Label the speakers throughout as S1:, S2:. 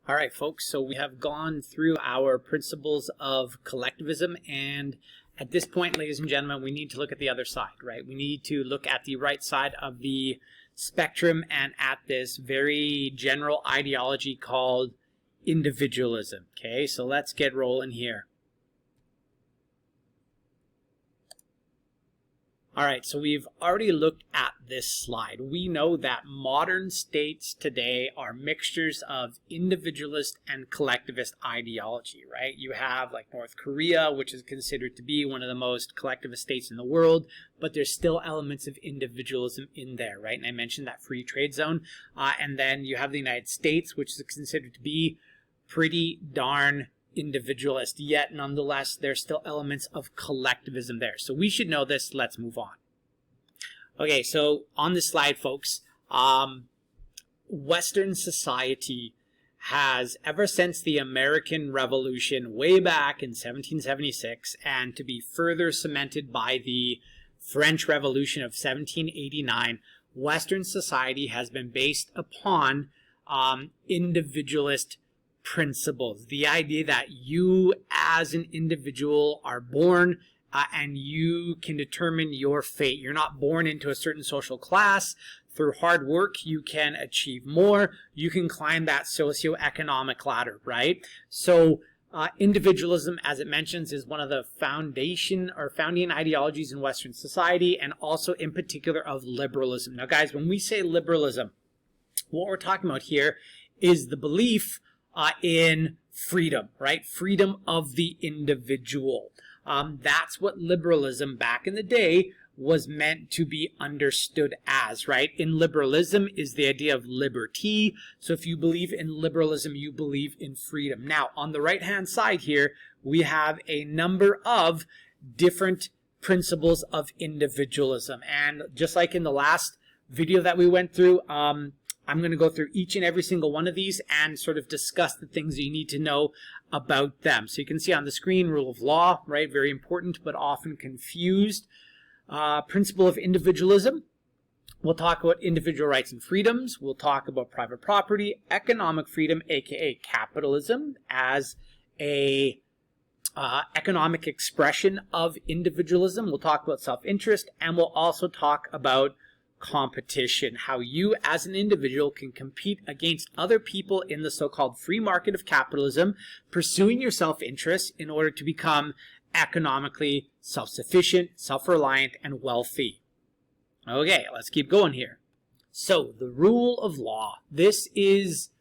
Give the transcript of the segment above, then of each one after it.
S1: All right, folks, so we have gone through our principles of collectivism, and at this point, ladies and gentlemen, we need to look at the other side, right? We need to look at the right side of the spectrum and at this very general ideology called individualism, okay? So let's get rolling here. All right, so we've already looked at this slide. We know that modern states today are mixtures of individualist and collectivist ideology, right? You have like North Korea, which is considered to be one of the most collectivist states in the world, but there's still elements of individualism in there, right? And I mentioned that free trade zone. And then you have the United States, which is considered to be pretty darn individualist, yet nonetheless there's still elements of collectivism there. So we should know this. Let's move on. Okay, so on this slide, folks, Western society has, ever since the American Revolution way back in 1776, and to be further cemented by the French Revolution of 1789, Western society has been based upon individualist principles. The idea that you as an individual are born and you can determine your fate. You're not born into a certain social class. Through hard work, you can achieve more. You can climb that socioeconomic ladder, right? So individualism, as it mentions, is one of the founding ideologies in Western society, and also in particular of liberalism. Now, guys, when we say liberalism, what we're talking about here is the belief in freedom, right? Freedom of the individual. That's what liberalism back in the day was meant to be understood as, right? In liberalism is the idea of liberty. So if you believe in liberalism, you believe in freedom. Now, on the right-hand side here, we have a number of different principles of individualism. And just like in the last video that we went through, I'm going to go through each and every single one of these and sort of discuss the things you need to know about them. So you can see on the screen, rule of law, right? Very important, but often confused. Principle of individualism. We'll talk about individual rights and freedoms. We'll talk about private property, economic freedom, aka capitalism, as a economic expression of individualism. We'll talk about self-interest, and we'll also talk about competition, how you as an individual can compete against other people in the so-called free market of capitalism, pursuing your self-interest in order to become economically self-sufficient, self-reliant, and wealthy. Okay, let's keep going here. So, the rule of law. This is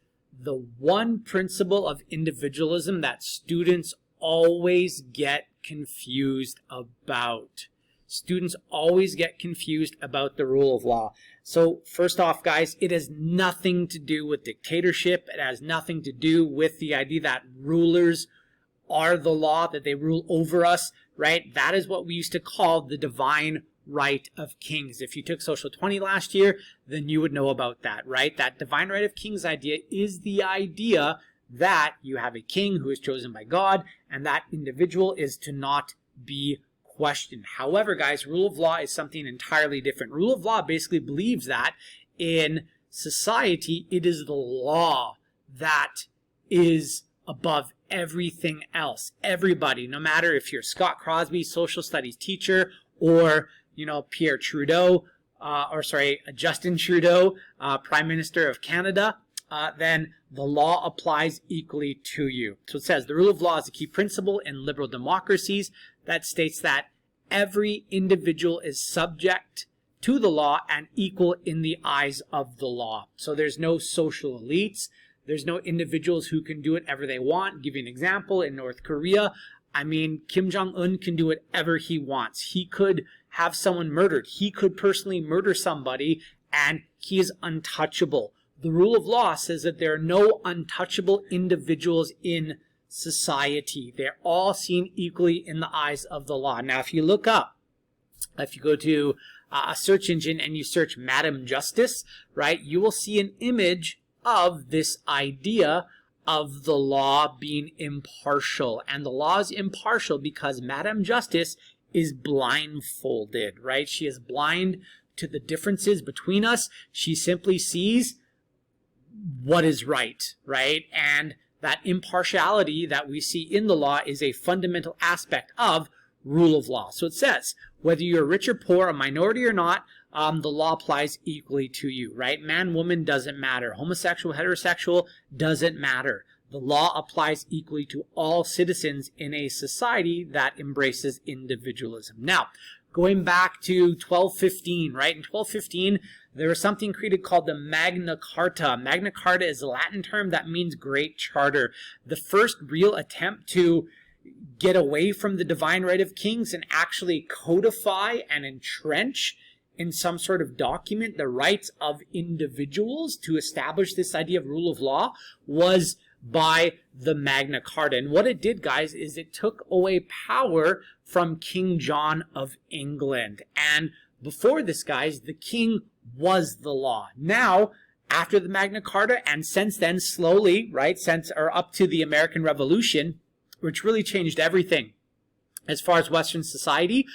S1: the one principle of individualism that students always get confused about. Students always get confused about the rule of law. So first off, guys, it has nothing to do with dictatorship. It has nothing to do with the idea that rulers are the law, that they rule over us, right? That is what we used to call the divine right of kings. If you took Social 20 last year, then you would know about that, right? That divine right of kings idea is the idea that you have a king who is chosen by God, and that individual is to not be question. However, guys, rule of law is something entirely different. Rule of law basically believes that in society, it is the law that is above everything else. Everybody, no matter if you're Scott Crosby, social studies teacher, or, Pierre Trudeau, Justin Trudeau, Prime Minister of Canada, then the law applies equally to you. So it says the rule of law is a key principle in liberal democracies that states that every individual is subject to the law and equal in the eyes of the law. So there's no social elites. There's no individuals who can do whatever they want. I'll give you an example. In North Korea, Kim Jong-un can do whatever he wants. He could have someone murdered. He could personally murder somebody, and he is untouchable. The rule of law says that there are no untouchable individuals in society. They're all seen equally in the eyes of the law. Now, if you look up, if you go to a search engine and you search Madam Justice, right, you will see an image of this idea of the law being impartial. And the law is impartial because Madam Justice is blindfolded, right? She is blind to the differences between us. She simply sees what is right, right? And that impartiality that we see in the law is a fundamental aspect of rule of law. So it says, whether you're rich or poor, a minority or not, the law applies equally to you, right? Man, woman doesn't matter. Homosexual, heterosexual doesn't matter. The law applies equally to all citizens in a society that embraces individualism. Now, going back to 1215, right? In 1215, there was something created called the Magna Carta. Magna Carta is a Latin term that means Great Charter. The first real attempt to get away from the divine right of kings and actually codify and entrench in some sort of document the rights of individuals to establish this idea of rule of law was by the Magna Carta. And what it did, guys, is it took away power from King John of England. And before this, guys, the king was the law. Now, after the Magna Carta, and since then, slowly, right, up to the American Revolution, which really changed everything as far as Western society,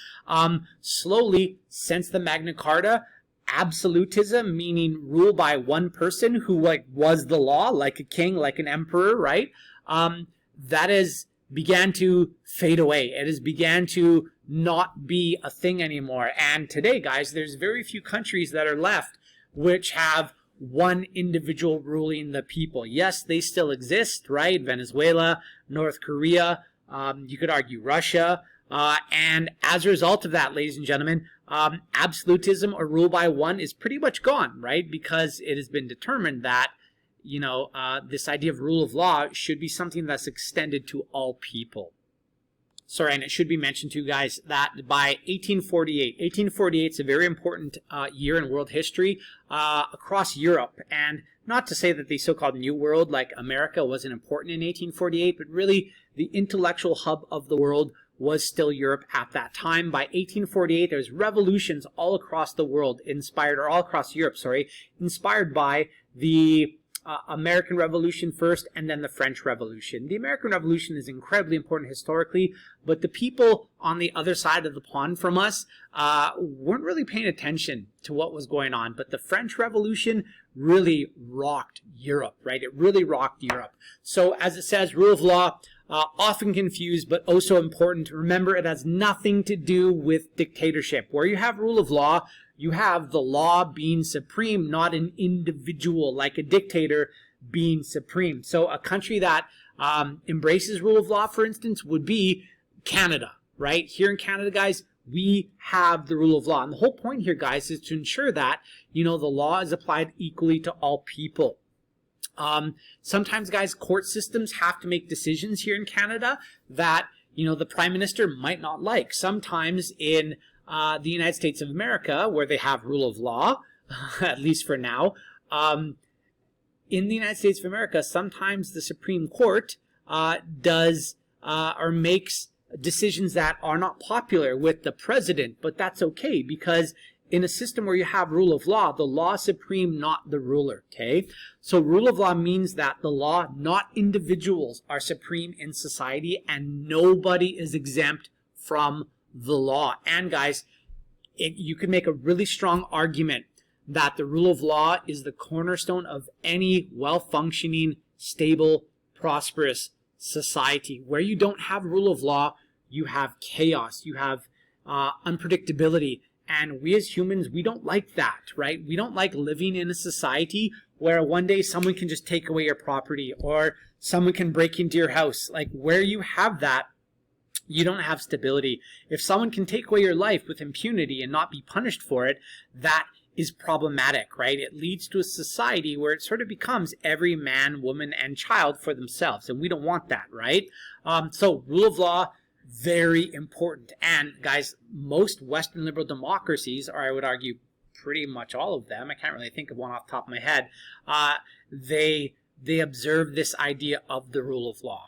S1: slowly, since the Magna Carta, absolutism, meaning rule by one person who was the law, like a king, like an emperor, right? That has began to fade away. It has began to not be a thing anymore. And today, guys, there's very few countries that are left which have one individual ruling the people. Yes, they still exist, right? Venezuela, North Korea, you could argue Russia. And as a result of that, ladies and gentlemen, absolutism or rule by one is pretty much gone, right? Because it has been determined that, this idea of rule of law should be something that's extended to all people. Sorry, and it should be mentioned too, guys, that by 1848 is a very important year in world history across Europe. And not to say that the so-called New World, like America, wasn't important in 1848, but really the intellectual hub of the world was still Europe at that time. By 1848, there's revolutions all across the world, all across Europe, inspired by the American Revolution first, and then the French Revolution. The American Revolution is incredibly important historically, but the people on the other side of the pond from us weren't really paying attention to what was going on. But the French Revolution really rocked Europe, right? It really rocked Europe. So as it says, rule of law, often confused, but also important. Remember, it has nothing to do with dictatorship. Where you have rule of law, you have the law being supreme, not an individual like a dictator being supreme. So a country that embraces rule of law, for instance, would be Canada, right? Here in Canada, guys, we have the rule of law. And the whole point here, guys, is to ensure that, the law is applied equally to all people. Sometimes, guys, court systems have to make decisions here in Canada that, the Prime Minister might not like. Sometimes in the United States of America, where they have rule of law, at least for now, in the United States of America, sometimes the Supreme Court does or makes decisions that are not popular with the president, but that's okay, because in a system where you have rule of law, the law is supreme, not the ruler, okay? So rule of law means that the law, not individuals, are supreme in society, and nobody is exempt from the law. And guys, you can make a really strong argument that the rule of law is the cornerstone of any well-functioning, stable, prosperous society. Where you don't have rule of law, you have chaos, you have unpredictability. And we as humans, we don't like that, right? We don't like living in a society where one day someone can just take away your property or someone can break into your house. Like, where you have that, you don't have stability. If someone can take away your life with impunity and not be punished for it, that is problematic, right? It leads to a society where it sort of becomes every man, woman, and child for themselves. And we don't want that, right? So rule of law, very important. And guys, most Western liberal democracies, or I would argue pretty much all of them, I can't really think of one off the top of my head, they observe this idea of the rule of law.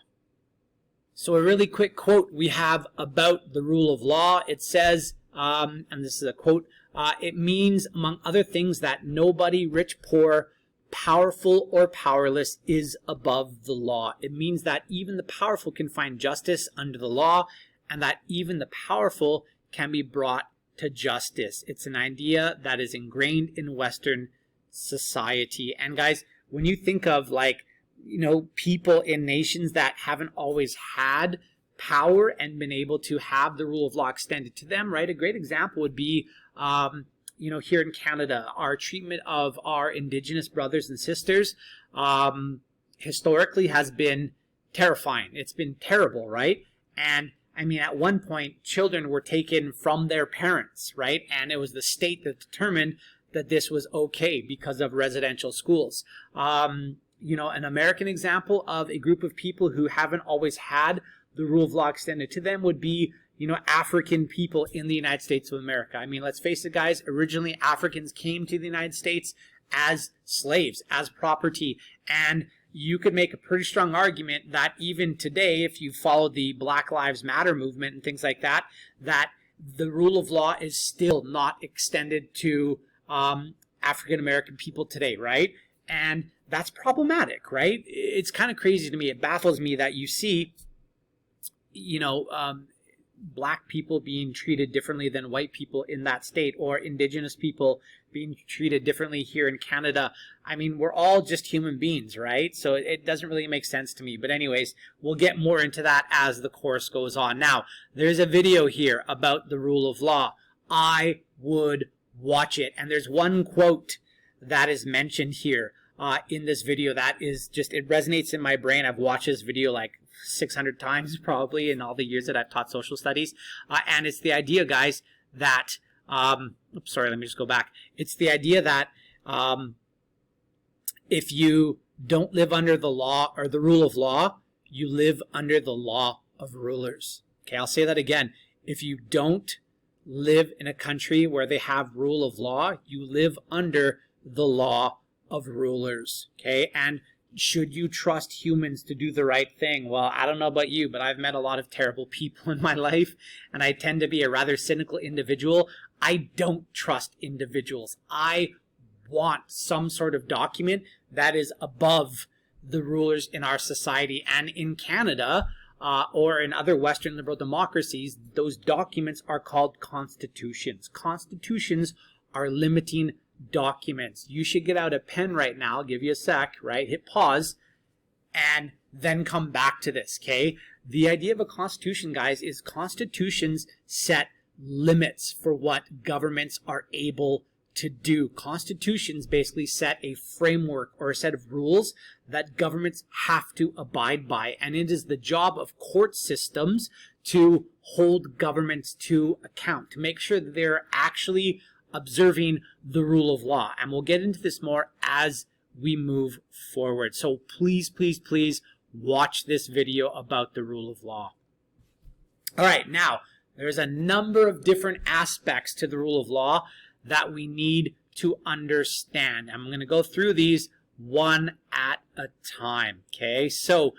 S1: So a really quick quote we have about the rule of law. It says, and this is a quote, it means, among other things, that nobody, rich, poor, powerful, or powerless, is above the law. It means that even the powerful can find justice under the law, and that even the powerful can be brought to justice. It's an idea that is ingrained in Western society. And guys, when you think of like, people in nations that haven't always had power and been able to have the rule of law extended to them, right? A great example would be, here in Canada, our treatment of our Indigenous brothers and sisters historically has been terrifying. It's been terrible, right? And I mean, at one point, children were taken from their parents, right? And it was the state that determined that this was okay because of residential schools. An American example of a group of people who haven't always had the rule of law extended to them would be, African people in the United States of America. I mean, let's face it, guys, originally Africans came to the United States as slaves, as property, and you could make a pretty strong argument that even today, if you follow the Black Lives Matter movement and things like that, that the rule of law is still not extended to African American people today, right? And that's problematic, right? It's kind of crazy to me. It baffles me that you see, Black people being treated differently than white people in that state, or Indigenous people being treated differently here in Canada. I mean, we're all just human beings, right? So it doesn't really make sense to me. But anyways, we'll get more into that as the course goes on. Now, there's a video here about the rule of law. I would watch it. And there's one quote that is mentioned here in this video that is just, it resonates in my brain. I've watched this video like 600 times probably in all the years that I've taught social studies. And it's the idea, guys, that, sorry, let me just go back. It's the idea that if you don't live under the law or the rule of law, you live under the law of rulers. Okay, I'll say that again. If you don't live in a country where they have rule of law, you live under the law of rulers. Okay, and should you trust humans to do the right thing? Well, I don't know about you, but I've met a lot of terrible people in my life, and I tend to be a rather cynical individual. I don't trust individuals. I want some sort of document that is above the rulers in our society. And in Canada, or in other Western liberal democracies, those documents are called constitutions. Constitutions are limiting documents. You should get out a pen right now. I'll give you a sec, right? Hit pause and then come back to this, okay? The idea of a constitution, guys, is constitutions set limits for what governments are able to do. Constitutions basically set a framework or a set of rules that governments have to abide by, and it is the job of court systems to hold governments to account, to make sure that they're actually observing the rule of law. And we'll get into this more as we move forward. So please, please, please watch this video about the rule of law. All right, now there's a number of different aspects to the rule of law that we need to understand. I'm going to go through these one at a time. Okay, so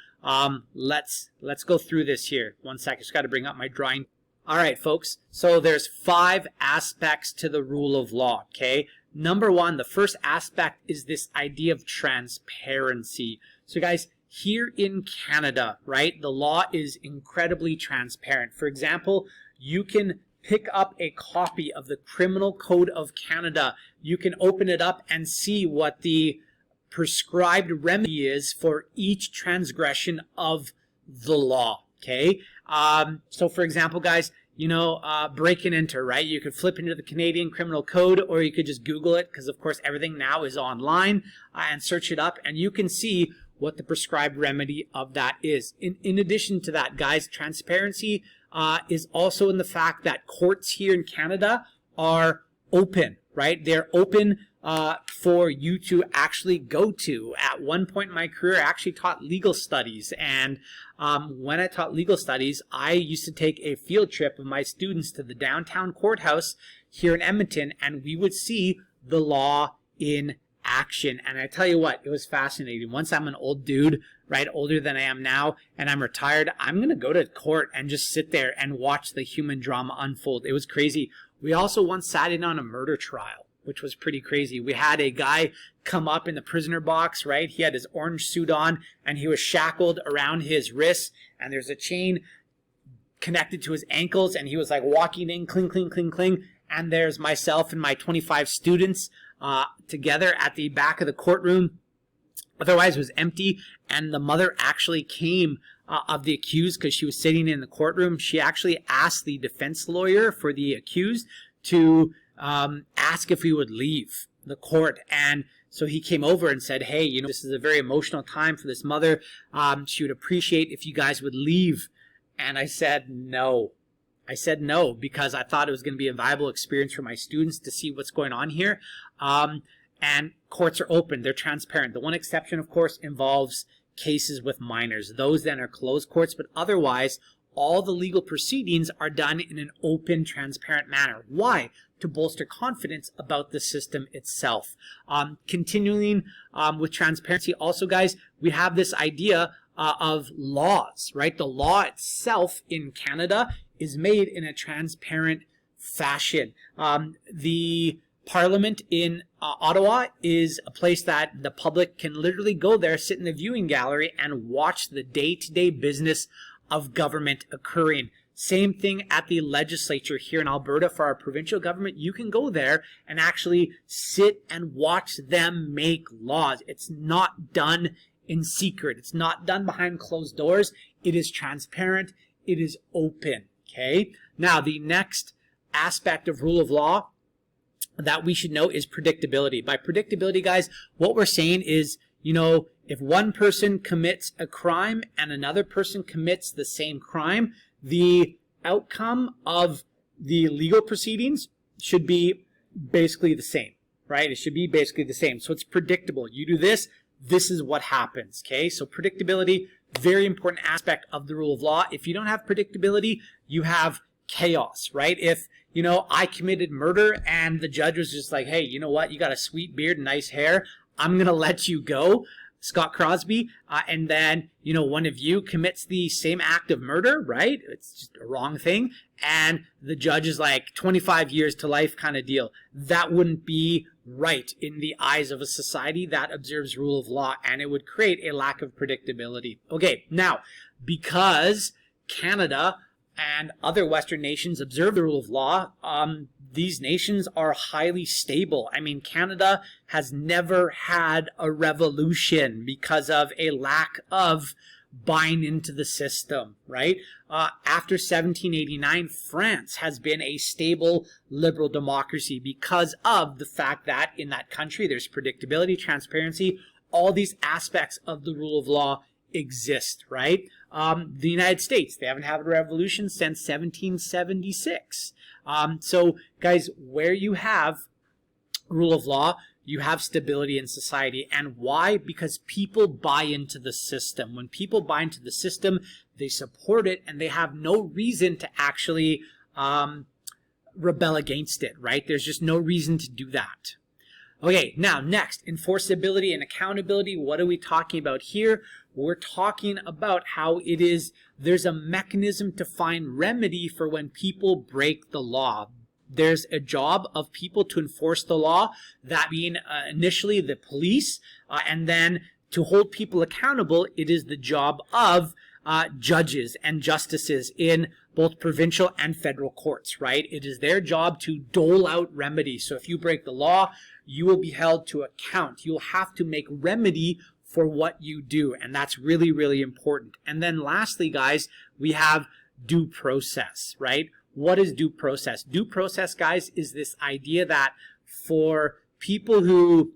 S1: let's go through this here. One second, just got to bring up my drawing. All right, folks, so there's 5 aspects to the rule of law, okay? Number 1, the first aspect is this idea of transparency. So guys, here in Canada, right, the law is incredibly transparent. For example, you can pick up a copy of the Criminal Code of Canada. You can open it up and see what the prescribed remedy is for each transgression of the law, okay? So for example, guys, break and enter, right? You could flip into the Canadian Criminal Code, or you could just Google it, because of course everything now is online, and search it up, and you can see what the prescribed remedy of that is. In addition to that, guys, transparency is also in the fact that courts here in Canada are open, right? They're open for you to actually go to. At one point in my career, I actually taught legal studies, and when I taught legal studies, I used to take a field trip of my students to the downtown courthouse here in Edmonton, and we would see the law in action. And I tell you what, it was fascinating. Once I'm an old dude, right, older than I am now, and I'm retired, I'm going to go to court and just sit there and watch the human drama unfold. It was crazy. We also once sat in on a murder trial, which was pretty crazy. We had a guy come up in the prisoner box, right? He had his orange suit on, and he was shackled around his wrists, and there's a chain connected to his ankles, and he was like walking in, cling, cling, cling, cling, and there's myself and my 25 students together at the back of the courtroom. Otherwise, it was empty, and the mother actually came of the accused because she was sitting in the courtroom. She actually asked the defense lawyer for the accused to ask if we would leave the court. And so he came over and said, hey, you know, this is a very emotional time for this mother. She would appreciate if you guys would leave. And I said, no. I said no because I thought it was going to be a viable experience for my students to see what's going on here. And courts are open. They're transparent. The one exception, of course, involves cases with minors. Those then are closed courts, but otherwise, all the legal proceedings are done in an open, transparent manner. Why? To bolster confidence about the system itself. Continuing with transparency, also, guys, we have this idea of laws, right? The law itself in Canada is made in a transparent fashion. The Parliament in Ottawa is a place that the public can literally go there, sit in the viewing gallery, and watch the day-to-day business of government occurring. Same thing at the legislature here in Alberta for our provincial government. You can go there and actually sit and watch them make laws. It's not done in secret. It's not done behind closed doors. It is transparent. It is open. Okay. Now, the next aspect of rule of law that we should know is predictability. By predictability, guys, what we're saying is, you know, if one person commits a crime and another person commits the same crime, the outcome of the legal proceedings should be basically the same, right? It should be basically the same. So it's predictable. You do this, this is what happens, okay? So predictability, very important aspect of the rule of law. If you don't have predictability, you have chaos, right? If, you know, I committed murder and the judge was just like, hey, you know what? You got a sweet beard and nice hair. I'm going to let you go, Scott Crosby. And then, you know, one of you commits the same act of murder, right? It's just a wrong thing. And the judge is like 25 years to life kind of deal. That wouldn't be right in the eyes of a society that observes rule of law, and it would create a lack of predictability. Okay, now, because Canada and other Western nations observe the rule of law, these nations are highly stable. I mean, Canada has never had a revolution because of a lack of buying into the system, right? After 1789, France has been a stable liberal democracy because of the fact that in that country there's predictability, transparency, all these aspects of the rule of law exist, right? The United States, they haven't had a revolution since 1776. So, guys, where you have rule of law, you have stability in society. And why? Because people buy into the system. When people buy into the system, they support it, and they have no reason to actually rebel against it, right? There's just no reason to do that. Okay, now next, enforceability and accountability. What are we talking about here? We're talking about how it is, there's a mechanism to find remedy for when people break the law. There's a job of people to enforce the law, that being initially the police, and then to hold people accountable, it is the job of judges and justices in both provincial and federal courts, right? It is their job to dole out remedies. So if you break the law, you will be held to account. You'll have to make remedy for what you do, and that's really, really important. And then lastly, guys, we have due process, right? What is due process? Due process, guys, is this idea that for people who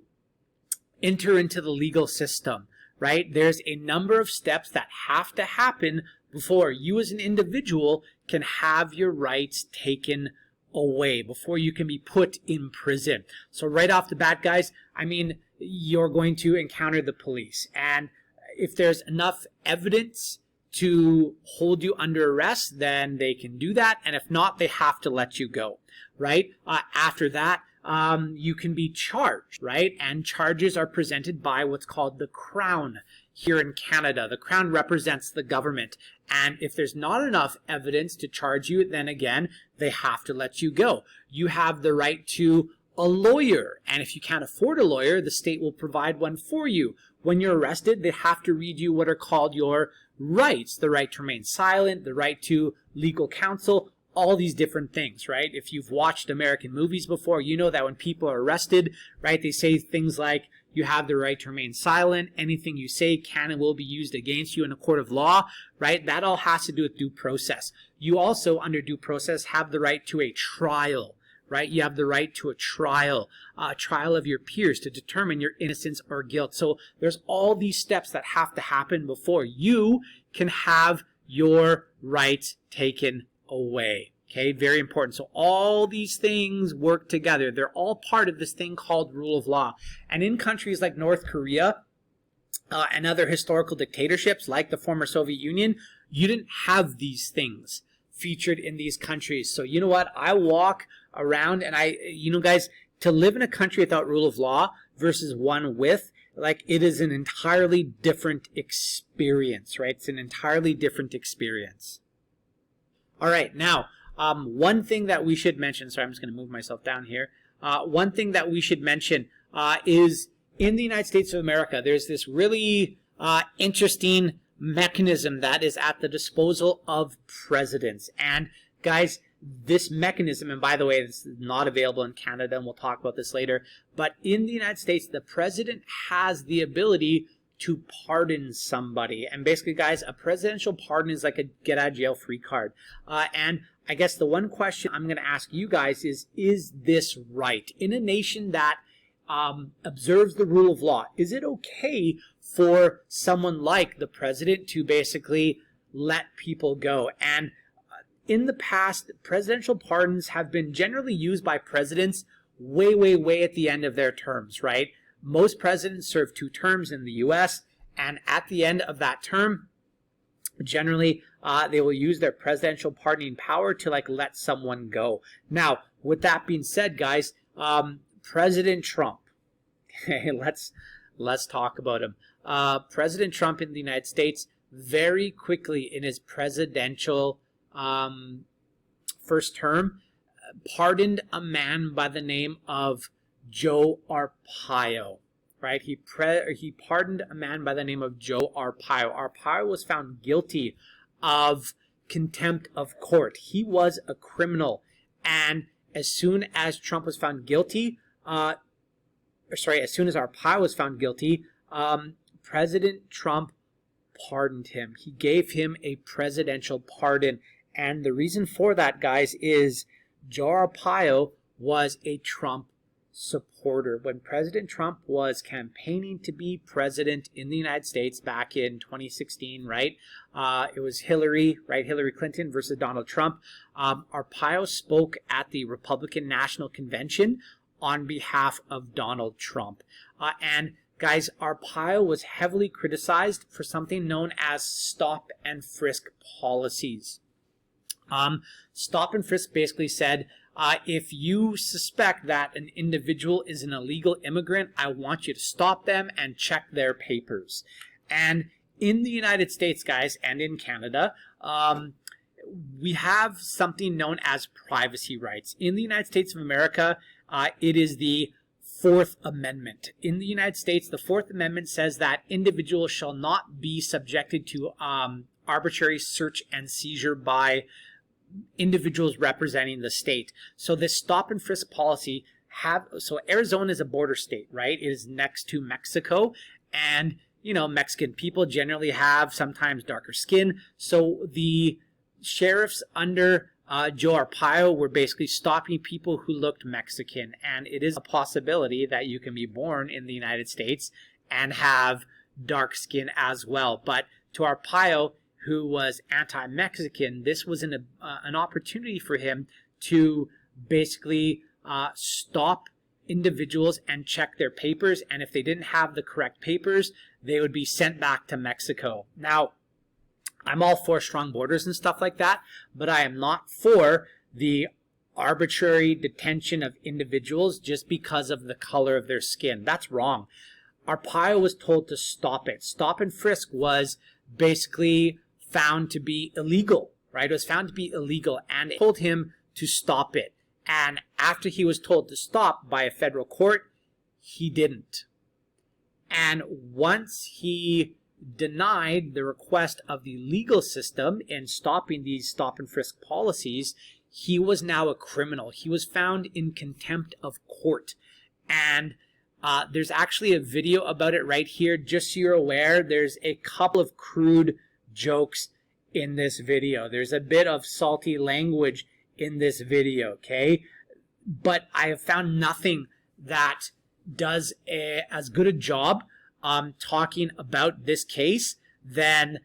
S1: enter into the legal system, right, there's a number of steps that have to happen before you as an individual can have your rights taken away, before you can be put in prison. So right off the bat, guys, I mean, you're going to encounter the police. And if there's enough evidence to hold you under arrest, then they can do that. And if not, they have to let you go, right? After that, you can be charged, right? And charges are presented by what's called the Crown here in Canada. The Crown represents the government. And if there's not enough evidence to charge you, then again, they have to let you go. You have the right to a lawyer. And if you can't afford a lawyer, the state will provide one for you. When you're arrested, they have to read you what are called your rights. The right to remain silent, the right to legal counsel. all these different things, right? If you've watched American movies before, you know that when people are arrested, right, they say things like, you have the right to remain silent. Anything you say can and will be used against you in a court of law, right? That all has to do with due process. You also, under due process, have the right to a trial, right? You have the right to a trial of your peers to determine your innocence or guilt. So there's all these steps that have to happen before you can have your rights taken away. Okay, very important. So all these things work together. They're all part of this thing called rule of law. And in countries like North Korea and other historical dictatorships like the former Soviet Union, you didn't have these things featured in these countries. So you know what? I walk around and guys, to live in a country without rule of law versus one with, like, it is an entirely different experience, right? It's an entirely different experience. All right, now, one thing that we should mention, sorry, I'm just going to move myself down here. One thing that we should mention is in the United States of America, there's this really interesting mechanism that is at the disposal of presidents. And guys, this mechanism, and by the way, this is not available in Canada, and we'll talk about this later, but in the United States, the president has the ability to pardon somebody. And basically, guys, a presidential pardon is like a get-out-of-jail-free card. And I guess the one question I'm going to ask you guys is this right? In a nation that observes the rule of law, is it okay for someone like the president to basically let people go? And in the past, presidential pardons have been generally used by presidents way, way, way at the end of their terms, right? Most presidents serve 2 terms in the U.S., and at the end of that term, generally, they will use their presidential pardoning power to let someone go. Now, with that being said, guys, President Trump. Let's talk about him. President Trump in the United States, very quickly in his presidential first term, pardoned a man by the name of Joe Arpaio, right? He pardoned a man by the name of Joe Arpaio. Arpaio was found guilty of contempt of court. He was a criminal, and as soon as Trump was found guilty, as soon as Arpaio was found guilty, President Trump pardoned him. He gave him a presidential pardon, and the reason for that, guys, is Joe Arpaio was a Trump supporter. When President Trump was campaigning to be president in the United States back in 2016, right? It was Hillary Clinton versus Donald Trump. Arpaio spoke at the Republican National Convention on behalf of Donald Trump. And guys, Arpaio was heavily criticized for something known as stop and frisk policies. Stop and frisk basically said, if you suspect that an individual is an illegal immigrant, I want you to stop them and check their papers. And in the United States, guys, and in Canada, we have something known as privacy rights. In the United States of America, it is the Fourth Amendment. In the United States, the Fourth Amendment says that individuals shall not be subjected to arbitrary search and seizure by individuals representing the state. So this stop and frisk policy so Arizona is a border state, right? It is next to Mexico, and Mexican people generally have sometimes darker skin. So the sheriffs under Joe Arpaio were basically stopping people who looked Mexican, and it is a possibility that you can be born in the United States and have dark skin as well. But to Arpaio, who was anti-Mexican, this was an opportunity for him to basically stop individuals and check their papers, and if they didn't have the correct papers, they would be sent back to Mexico. Now, I'm all for strong borders and stuff like that, but I am not for the arbitrary detention of individuals just because of the color of their skin. That's wrong. Arpaio was told to stop it. Stop and frisk was basically found to be illegal, right? It was found to be illegal, and it told him to stop it. And after he was told to stop by a federal court, he didn't. And once he denied the request of the legal system in stopping these stop and frisk policies, he was now a criminal. He was found in contempt of court. And there's actually a video about it right here. Just so you're aware, there's a couple of crude jokes in this video. There's a bit of salty language in this video, okay? But I have found nothing that does as good a job talking about this case than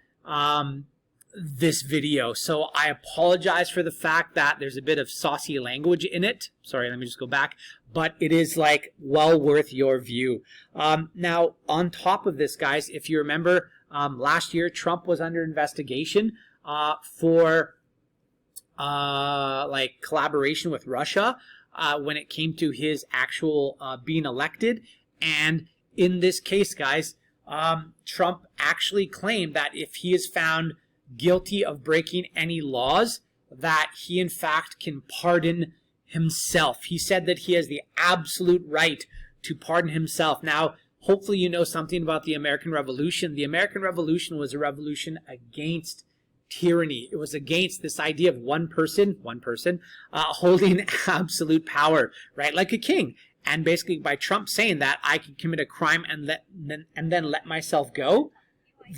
S1: this video. So I apologize for the fact that there's a bit of saucy language in it. Sorry, let me just go back. But it is like well worth your view. Now, on top of this, guys, if you remember, last year Trump was under investigation for like collaboration with Russia when it came to his actual being elected. And in this case, guys, Trump actually claimed that if he is found guilty of breaking any laws, that he in fact can pardon himself. He said that he has the absolute right to pardon himself. Now, hopefully you know something about the American Revolution. The American Revolution was a revolution against tyranny. It was against this idea of one person holding absolute power, right? Like a king. And basically by Trump saying that I can commit a crime and then let myself go,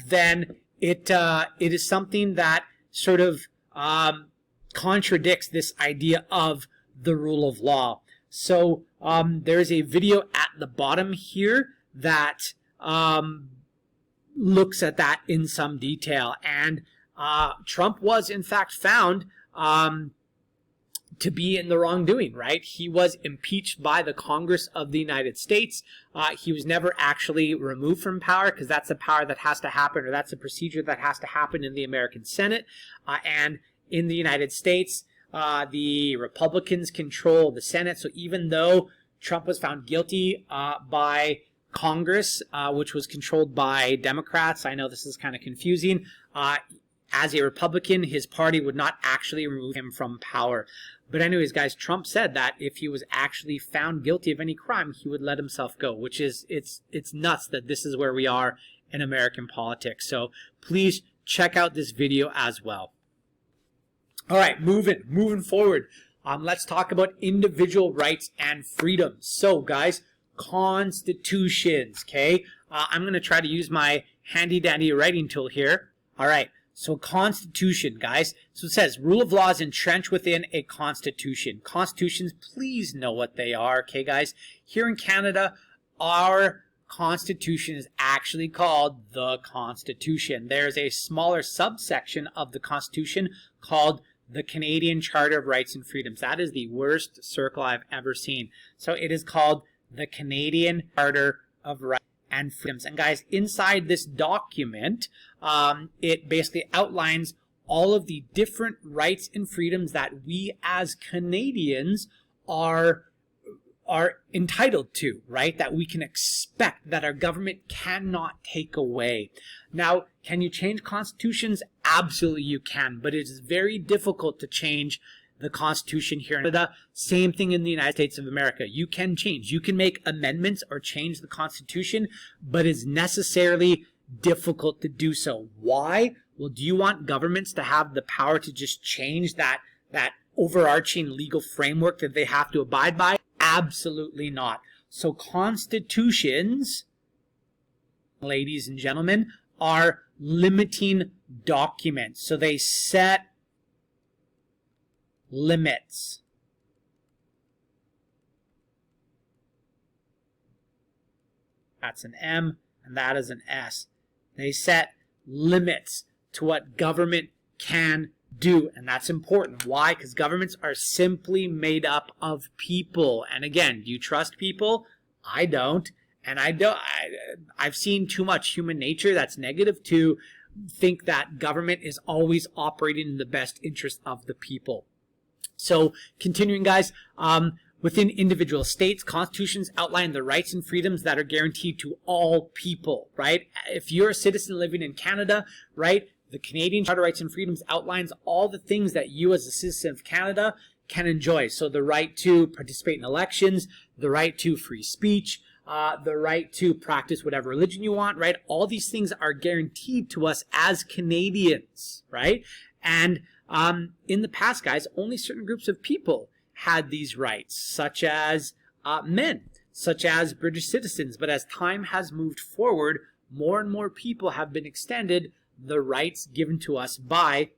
S1: then it is something that sort of contradicts this idea of the rule of law. So there is a video at the bottom here that looks at that in some detail. And Trump was in fact found to be in the wrongdoing, right? He was impeached by the Congress of the United States. He was never actually removed from power, because that's a power that has to happen, or that's a procedure that has to happen in the American Senate. And in the United States, the Republicans control the Senate. So even though Trump was found guilty by Congress, which was controlled by Democrats, I know this is kind of confusing, as a Republican, his party would not actually remove him from power. But anyways, guys, Trump said that if he was actually found guilty of any crime, he would let himself go, which is, it's nuts that this is where we are in American politics. So please check out this video as well. All right, moving forward. Let's talk about individual rights and freedoms. So guys, constitutions, okay? I'm going to try to use my handy dandy writing tool here. All right. So constitution, guys. So it says rule of law is entrenched within a constitution. Constitutions, please know what they are, okay, guys? Here in Canada, our constitution is actually called the Constitution. There's a smaller subsection of the Constitution called the Canadian Charter of Rights and Freedoms. That is the worst circle I've ever seen. So it is called the Canadian Charter of Rights and Freedoms. And guys, inside this document, it basically outlines all of the different rights and freedoms that we as Canadians are entitled to, right? That we can expect, that our government cannot take away. Now, can you change constitutions? Absolutely you can, but it is very difficult to change the Constitution here in Canada. Same thing in the United States of America. You can change. You can make amendments or change the Constitution, but it's necessarily difficult to do so. Why? Well, do you want governments to have the power to just change that overarching legal framework that they have to abide by? Absolutely not. So constitutions, ladies and gentlemen, are limiting documents. So they set limits. That's an M and that is an S. They set limits to what government can do, and that's important. Why? Because governments are simply made up of people. And again, do you trust people? I don't. And I've seen too much human nature that's negative to think that government is always operating in the best interest of the people. So continuing, guys, within individual states, constitutions outline the rights and freedoms that are guaranteed to all people, right? If you're a citizen living in Canada, right, the Canadian Charter of Rights and Freedoms outlines all the things that you as a citizen of Canada can enjoy. So the right to participate in elections, the right to free speech, the right to practice whatever religion you want, right? All these things are guaranteed to us as Canadians, right? And In the past, guys, only certain groups of people had these rights, such as men, such as British citizens. But as time has moved forward, more and more people have been extended the rights given to us by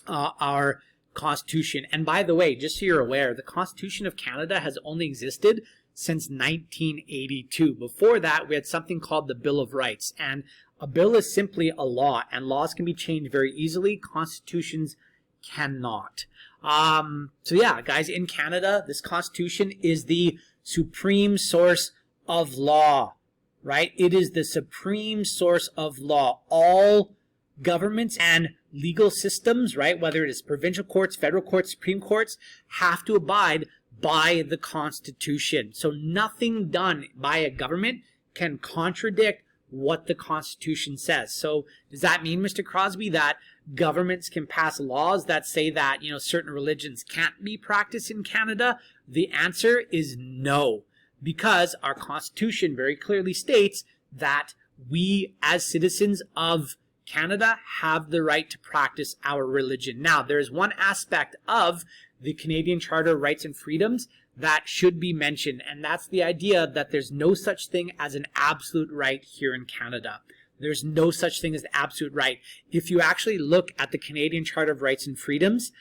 S1: our Constitution. And by the way, just so you're aware, the Constitution of Canada has only existed since 1982. Before that, we had something called the Bill of Rights. And a bill is simply a law, and laws can be changed very easily. Constitutions cannot. So yeah, guys, in Canada, this Constitution is the supreme source of law, right? It is the supreme source of law. All governments and legal systems, right, whether it is provincial courts, federal courts, Supreme Courts, have to abide by the Constitution. So nothing done by a government can contradict what the Constitution says. So does that mean, Mr. Crosby, that governments can pass laws that say that, you know, certain religions can't be practiced in Canada? The answer is no, because our Constitution very clearly states that we as citizens of Canada have the right to practice our religion. Now, there's one aspect of the Canadian Charter of Rights and Freedoms that should be mentioned, and that's the idea that there's no such thing as an absolute right here in Canada. There's no such thing as an absolute right. If you actually look at the Canadian Charter of Rights and Freedoms,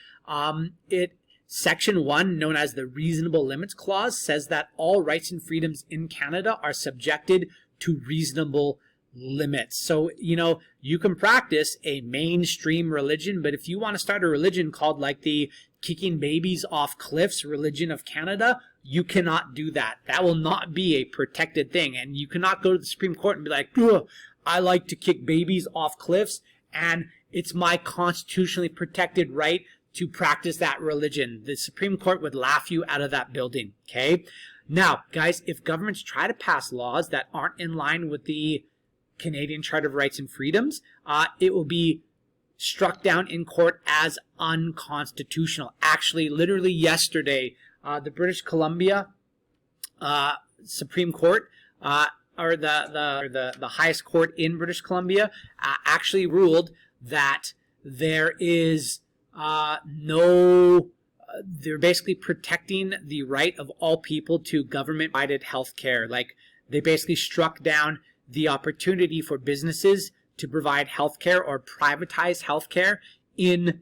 S1: Section 1, known as the Reasonable Limits Clause, says that all rights and freedoms in Canada are subjected to reasonable limits. So, you know, you can practice a mainstream religion, but if you want to start a religion called like the Kicking Babies Off Cliffs religion of Canada, you cannot do that. That will not be a protected thing. And you cannot go to the Supreme Court and be like, I like to kick babies off cliffs, and it's my constitutionally protected right to practice that religion. The Supreme Court would laugh you out of that building, okay? Now, guys, if governments try to pass laws that aren't in line with the Canadian Charter of Rights and Freedoms, it will be struck down in court as unconstitutional. Actually, literally yesterday, the British Columbia Supreme Court, or the highest court in British Columbia, actually ruled that there is they're basically protecting the right of all people to government-provided health care. Like, they basically struck down the opportunity for businesses to provide health care or privatize health care in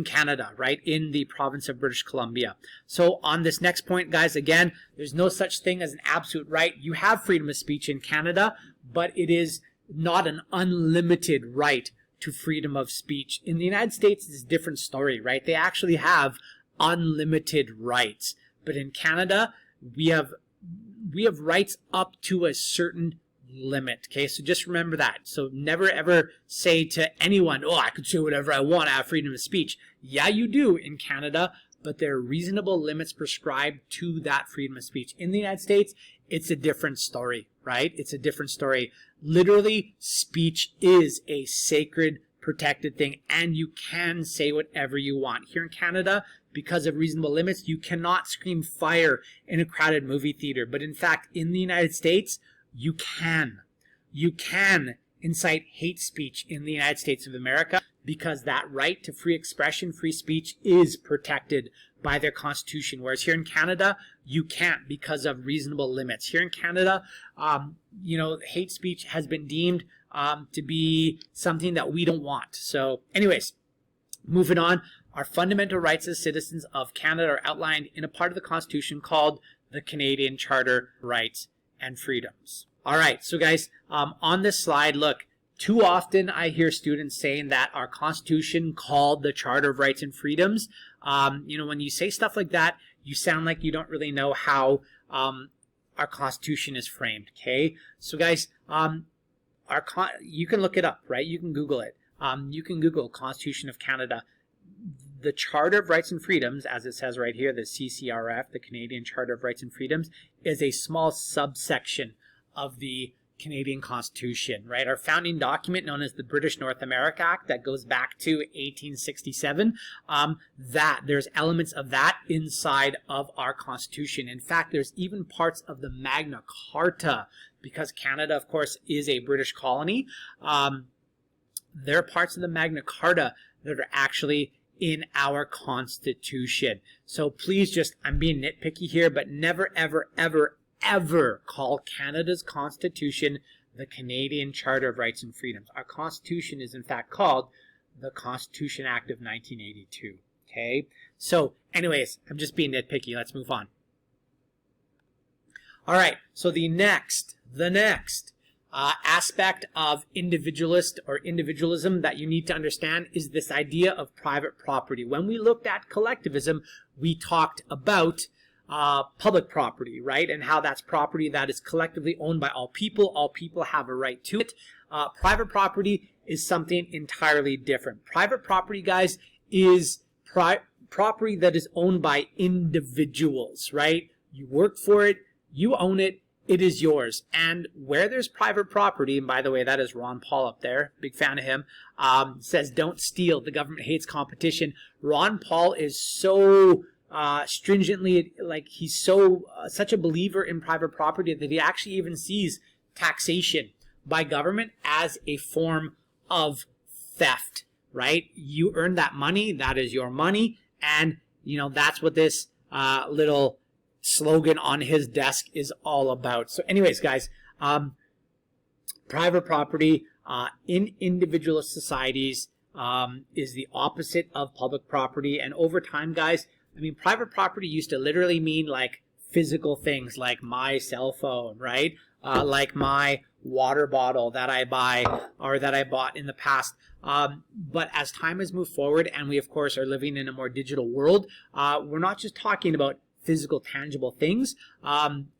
S1: Canada, right, in the province of British Columbia. So on this next point, guys, again, there's no such thing as an absolute right. You have freedom of speech in Canada, but it is not an unlimited right to freedom of speech. In the United States, it's a different story, right? They actually have unlimited rights. But in Canada, we have rights up to a certain limit, okay? So just remember that. So never ever say to anyone, I can say whatever I want, I have freedom of speech. Yeah, you do in Canada, but there are reasonable limits prescribed to that freedom of speech. In the United States, it's a different story, right? It's a different story. Literally, speech is a sacred, protected thing, and you can say whatever you want. Here in Canada, because of reasonable limits, you cannot scream fire in a crowded movie theater. But in fact, in the United States, you can. You can incite hate speech in the United States of America, because that right to free expression, free speech, is protected by their Constitution. Whereas here in Canada, you can't because of reasonable limits. Here in Canada, hate speech has been deemed to be something that we don't want. So anyways, moving on, our fundamental rights as citizens of Canada are outlined in a part of the Constitution called the Canadian Charter of Rights and Freedoms. All right, so guys, on this slide, look, too often I hear students saying that our Constitution called the Charter of Rights and Freedoms. When you say stuff like that, you sound like you don't really know how our Constitution is framed, okay? So guys, you can look it up, right? You can Google it. You can Google Constitution of Canada. The Charter of Rights and Freedoms, as it says right here, the CCRF, the Canadian Charter of Rights and Freedoms, is a small subsection of the Canadian Constitution, right? Our founding document, known as the British North America Act, that goes back to 1867, there's elements of that inside of our Constitution. In fact, there's even parts of the Magna Carta, because Canada, of course, is a British colony. They're parts of the Magna Carta that are actually in our Constitution. So please just, I'm being nitpicky here, but never, ever, ever, ever call Canada's Constitution the Canadian Charter of Rights and Freedoms. Our Constitution is in fact called the Constitution Act of 1982. Okay? So anyways, I'm just being nitpicky. Let's move on. All right, so the next aspect of individualist or individualism that you need to understand is this idea of private property. When we looked at collectivism, we talked about public property, right? And how that's property that is collectively owned by all people. All people have a right to it. Private property is something entirely different. Private property, guys, is property that is owned by individuals, right? You work for it, you own it, it is yours. And where there's private property, and by the way, that is Ron Paul up there, big fan of him, says don't steal, the government hates competition. Ron Paul is so stringently, like he's so such a believer in private property that he actually even sees taxation by government as a form of theft, right? You earn that money, that is your money, and you know that's what this little slogan on his desk is all about. So anyways, guys, private property in individualist societies is the opposite of public property. And over time, guys, I mean, private property used to literally mean like physical things like my cell phone, right? Like my water bottle that I buy or that I bought in the past. But as time has moved forward and we, of course, are living in a more digital world, we're not just talking about physical, tangible things.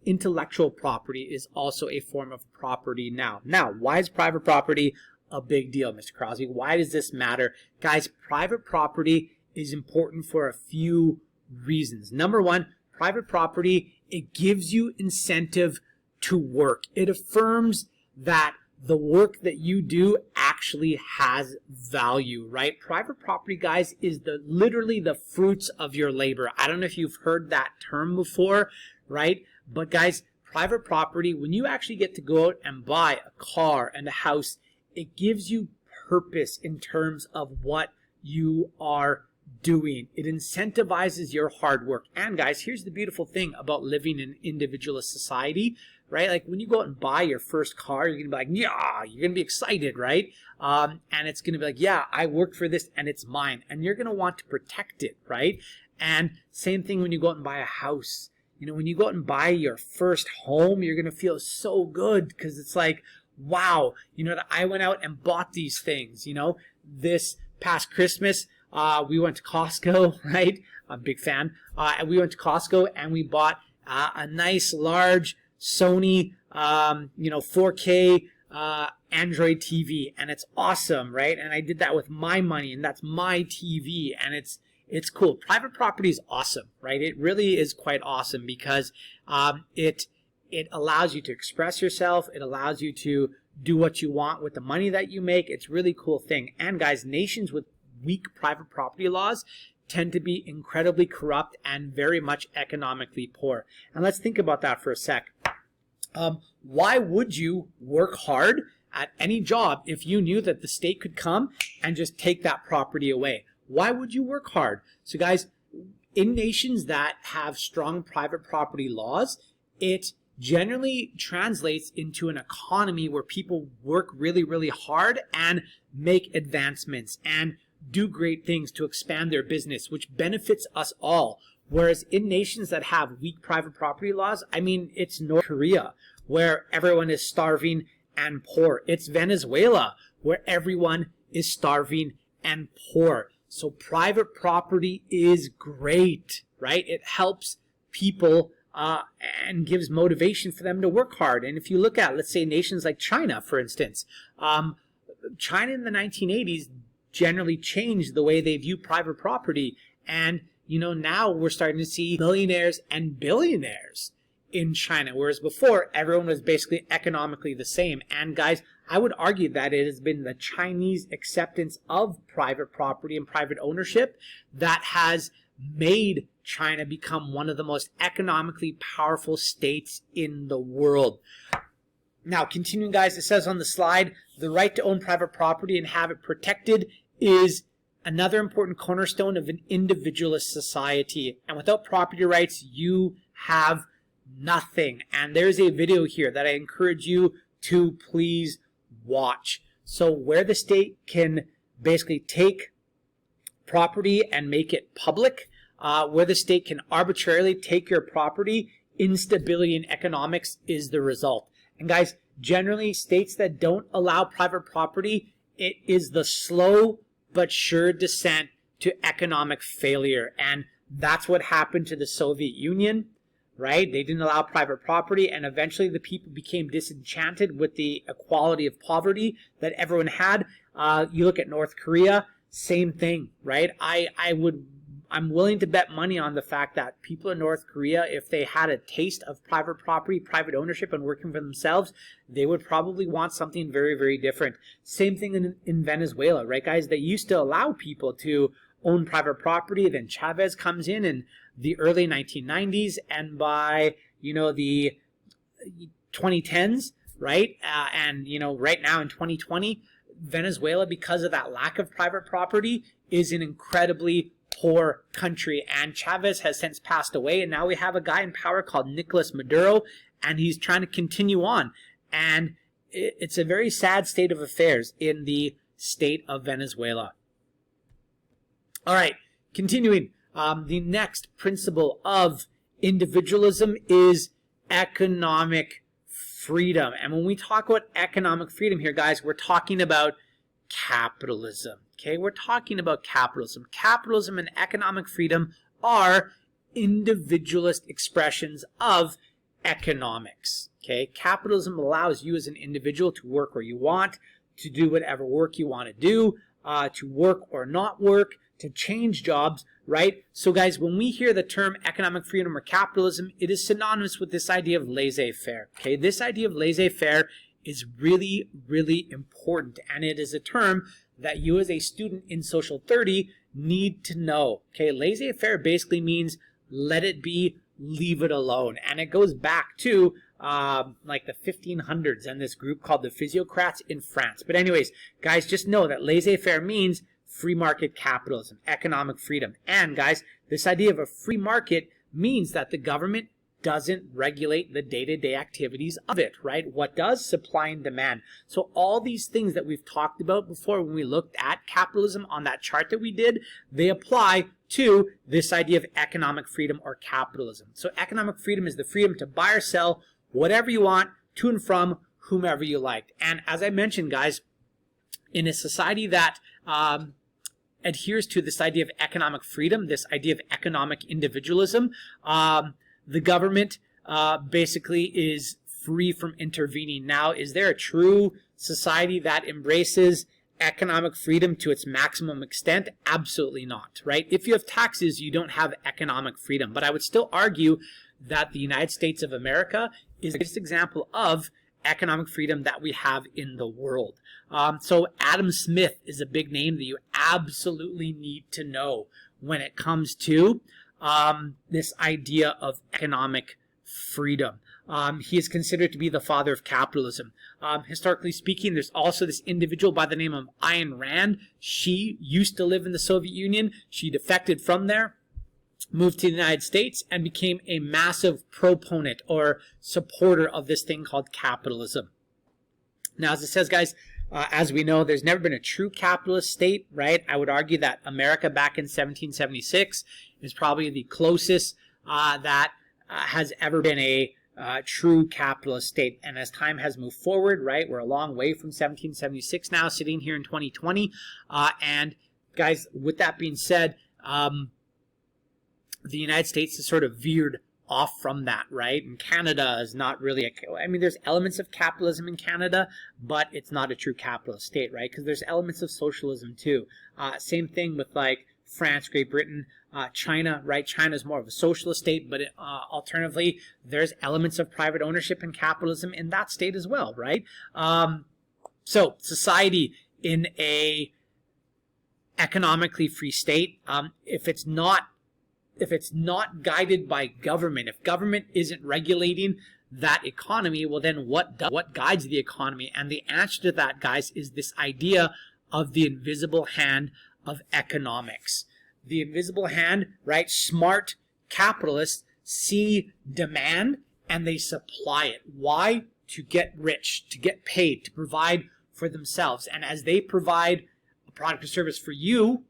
S1: Intellectual property is also a form of property now. Now, why is private property a big deal, Mr. Crosby? Why does this matter? Guys, private property is important for a few reasons. Number one, private property, it gives you incentive to work. It affirms that the work that you do actually has value, right? Private property, guys, is literally the fruits of your labor. I don't know if you've heard that term before, right? But guys, private property, when you actually get to go out and buy a car and a house, it gives you purpose in terms of what you are doing. It incentivizes your hard work. And guys, here's the beautiful thing about living in individualist society, right? Like when you go out and buy your first car, you're gonna be like, yeah, you're gonna be excited, right? And it's gonna be like, yeah, I worked for this and it's mine. And you're gonna want to protect it, right? And same thing when you go out and buy a house. You know, when you go out and buy your first home, you're gonna feel so good because it's like, wow, you know, I went out and bought these things. You know, this past Christmas, we went to Costco, right? I'm a big fan. And we went to Costco and we bought a nice large Sony, 4K Android TV, and it's awesome, right? And I did that with my money, and that's my TV, and it's cool. Private property is awesome, right? It really is quite awesome because it allows you to express yourself. It allows you to do what you want with the money that you make. It's a really cool thing. And guys, nations with weak private property laws tend to be incredibly corrupt and very much economically poor. And let's think about that for a sec. Why would you work hard at any job if you knew that the state could come and just take that property away? Why would you work hard? So guys, in nations that have strong private property laws, it generally translates into an economy where people work really, really hard and make advancements and do great things to expand their business, which benefits us all. Whereas in nations that have weak private property laws, I mean, it's North Korea, where everyone is starving and poor. It's Venezuela, where everyone is starving and poor. So private property is great, right? It helps people and gives motivation for them to work hard. And if you look at, let's say, nations like China, for instance, China in the 1980s generally changed the way they view private property. And, you know, now we're starting to see millionaires and billionaires in China, whereas before everyone was basically economically the same. And guys, I would argue that it has been the Chinese acceptance of private property and private ownership that has made China become one of the most economically powerful states in the world. Now, continuing, guys, it says on the slide, the right to own private property and have it protected is another important cornerstone of an individualist society. And without property rights, you have nothing. And there's a video here that I encourage you to please watch. So where the state can basically take property and make it public, where the state can arbitrarily take your property, instability in economics is the result. And guys, generally states that don't allow private property, it is the slow but sure descent to economic failure. And that's what happened to the Soviet Union, right? They didn't allow private property, and eventually the people became disenchanted with the equality of poverty that everyone had. You look at North Korea, same thing, right? I'm willing to bet money on the fact that people in North Korea, if they had a taste of private property, private ownership, and working for themselves, they would probably want something very, very different. Same thing in Venezuela, right, guys? They used to allow people to own private property. Then Chavez comes in the early 1990s, and by, the 2010s, right? And, right now in 2020, Venezuela, because of that lack of private property, is an incredibly poor country, and Chavez has since passed away, and now we have a guy in power called Nicolas Maduro, and he's trying to continue on, and it's a very sad state of affairs in the state of Venezuela. All right, continuing, the next principle of individualism is economic freedom. And when we talk about economic freedom here, guys, we're talking about capitalism. Okay, we're talking about capitalism. Capitalism and economic freedom are individualist expressions of economics. Okay, capitalism allows you as an individual to work where you want, to do whatever work you want to do, to work or not work, to change jobs, right? So guys, when we hear the term economic freedom or capitalism, it is synonymous with this idea of laissez-faire. Okay, this idea of laissez-faire is really, really important, and it is a term that you as a student in Social 30 need to know. Okay, laissez-faire basically means let it be, leave it alone, and it goes back to like the 1500s and this group called the physiocrats in France. But anyways, guys, just know that laissez-faire means free market capitalism, economic freedom. And guys, this idea of a free market means that the government doesn't regulate the day-to-day activities of it, right? What does? Supply and demand. So all these things that we've talked about before when we looked at capitalism on that chart that we did, they apply to this idea of economic freedom or capitalism. So economic freedom is the freedom to buy or sell whatever you want to and from whomever you like. And as I mentioned, guys, in a society that adheres to this idea of economic freedom, this idea of economic individualism, the government basically is free from intervening. Now, is there a true society that embraces economic freedom to its maximum extent? Absolutely not, right? If you have taxes, you don't have economic freedom. But I would still argue that the United States of America is the greatest example of economic freedom that we have in the world. So Adam Smith is a big name that you absolutely need to know when it comes to this idea of economic freedom. He is considered to be the father of capitalism. Historically speaking, there's also this individual by the name of Ayn Rand. She used to live in the Soviet Union. She defected from there, moved to the United States, and became a massive proponent or supporter of this thing called capitalism. Now, as it says, guys, as we know, there's never been a true capitalist state, right? I would argue that America back in 1776 is probably the closest that has ever been a true capitalist state. And as time has moved forward, right, we're a long way from 1776 now, sitting here in 2020. And guys, with that being said, the United States has sort of veered off from that, right? And Canada is not really I mean, there's elements of capitalism in Canada, but it's not a true capitalist state, right? Because there's elements of socialism too. Same thing with like France, Great Britain, China, right? China is more of a socialist state, but alternatively, there's elements of private ownership and capitalism in that state as well, right? So society in a economically free state, if it's not guided by government, if government isn't regulating that economy, well then what guides the economy? And the answer to that, guys, is this idea of the invisible hand of economics. The invisible hand, right? Smart capitalists see demand and they supply it. Why? To get rich, to get paid, to provide for themselves. And as they provide a product or service for you,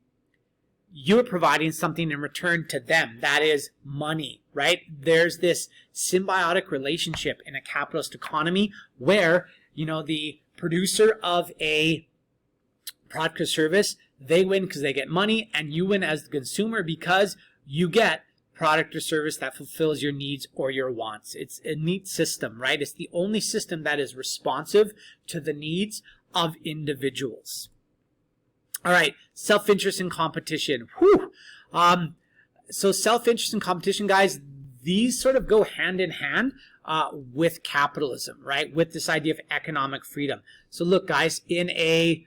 S1: you're providing something in return to them. That is money, right? There's this symbiotic relationship in a capitalist economy where, you know, the producer of a product or service, they win because they get money, and you win as the consumer because you get product or service that fulfills your needs or your wants. It's a neat system, right? It's the only system that is responsive to the needs of individuals. All right, self-interest and competition. Whew. So self-interest and competition, guys, these sort of go hand in hand with capitalism, right? With this idea of economic freedom. So look, guys, in a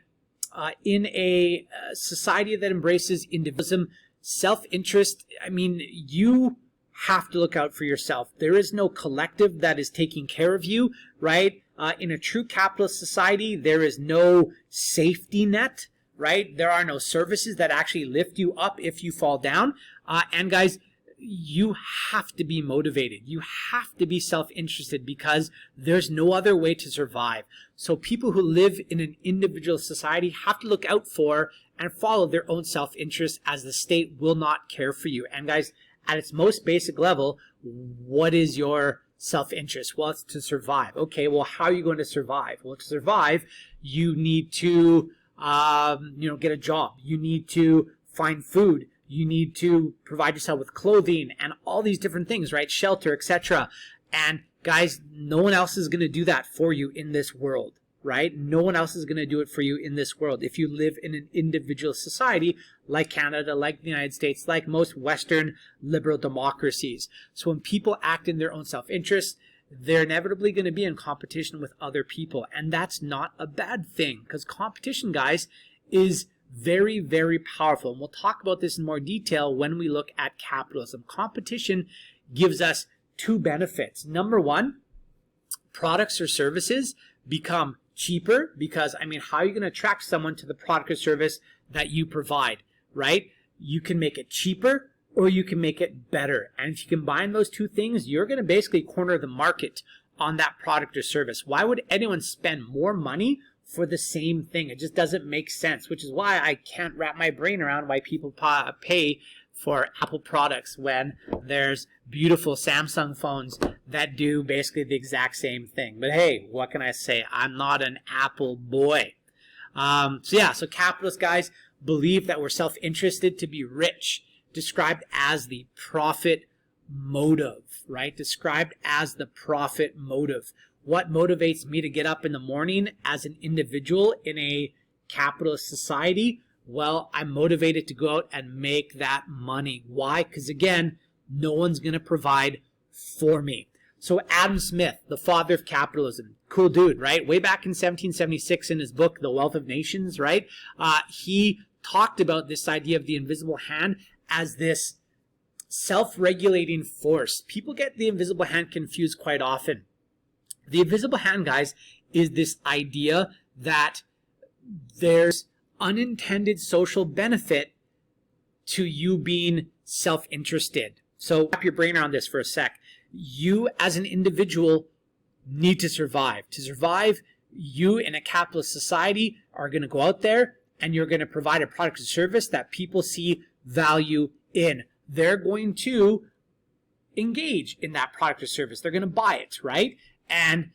S1: society that embraces individualism, self-interest, I mean, you have to look out for yourself. There is no collective that is taking care of you, right? In a true capitalist society, there is no safety net, right? There are no services that actually lift you up if you fall down. And guys, you have to be motivated. You have to be self-interested because there's no other way to survive. So people who live in an individual society have to look out for and follow their own self-interest, as the state will not care for you. And guys, at its most basic level, what is your self-interest? Well, it's to survive. Okay, well, how are you going to survive? Well, to survive, you need to get a job. You need to find food. You need to provide yourself with clothing and all these different things, right? Shelter, etc. And guys, no one else is going to do that for you in this world, right? No one else is going to do it for you in this world if you live in an individual society like Canada, like the United States, like most Western liberal democracies. So when people act in their own self-interest, they're inevitably going to be in competition with other people. And that's not a bad thing, because competition, guys, is very, very powerful. And we'll talk about this in more detail when we look at capitalism. Competition gives us two benefits. Number one, products or services become cheaper because, I mean, how are you going to attract someone to the product or service that you provide, right? You can make it cheaper or you can make it better. And if you combine those two things, you're going to basically corner the market on that product or service. Why would anyone spend more money for the same thing? It just doesn't make sense, which is why I can't wrap my brain around why people pay for Apple products when there's beautiful Samsung phones that do basically the exact same thing. But hey, what can I say? I'm not an Apple boy. So capitalist guys believe that we're self-interested to be rich, described as the profit motive, right? Described as the profit motive. What motivates me to get up in the morning as an individual in a capitalist society? Well, I'm motivated to go out and make that money. Why? Because again, no one's going to provide for me. So Adam Smith, the father of capitalism, cool dude, right? Way back in 1776 in his book, The Wealth of Nations, right? He talked about this idea of the invisible hand as this self-regulating force. People get the invisible hand confused quite often. The invisible hand, guys, is this idea that there's unintended social benefit to you being self-interested. So wrap your brain around this for a sec. You as an individual need to survive. To survive, you in a capitalist society are going to go out there and you're going to provide a product or service that people see value in. They're going to engage in that product or service. They're going to buy it, right? And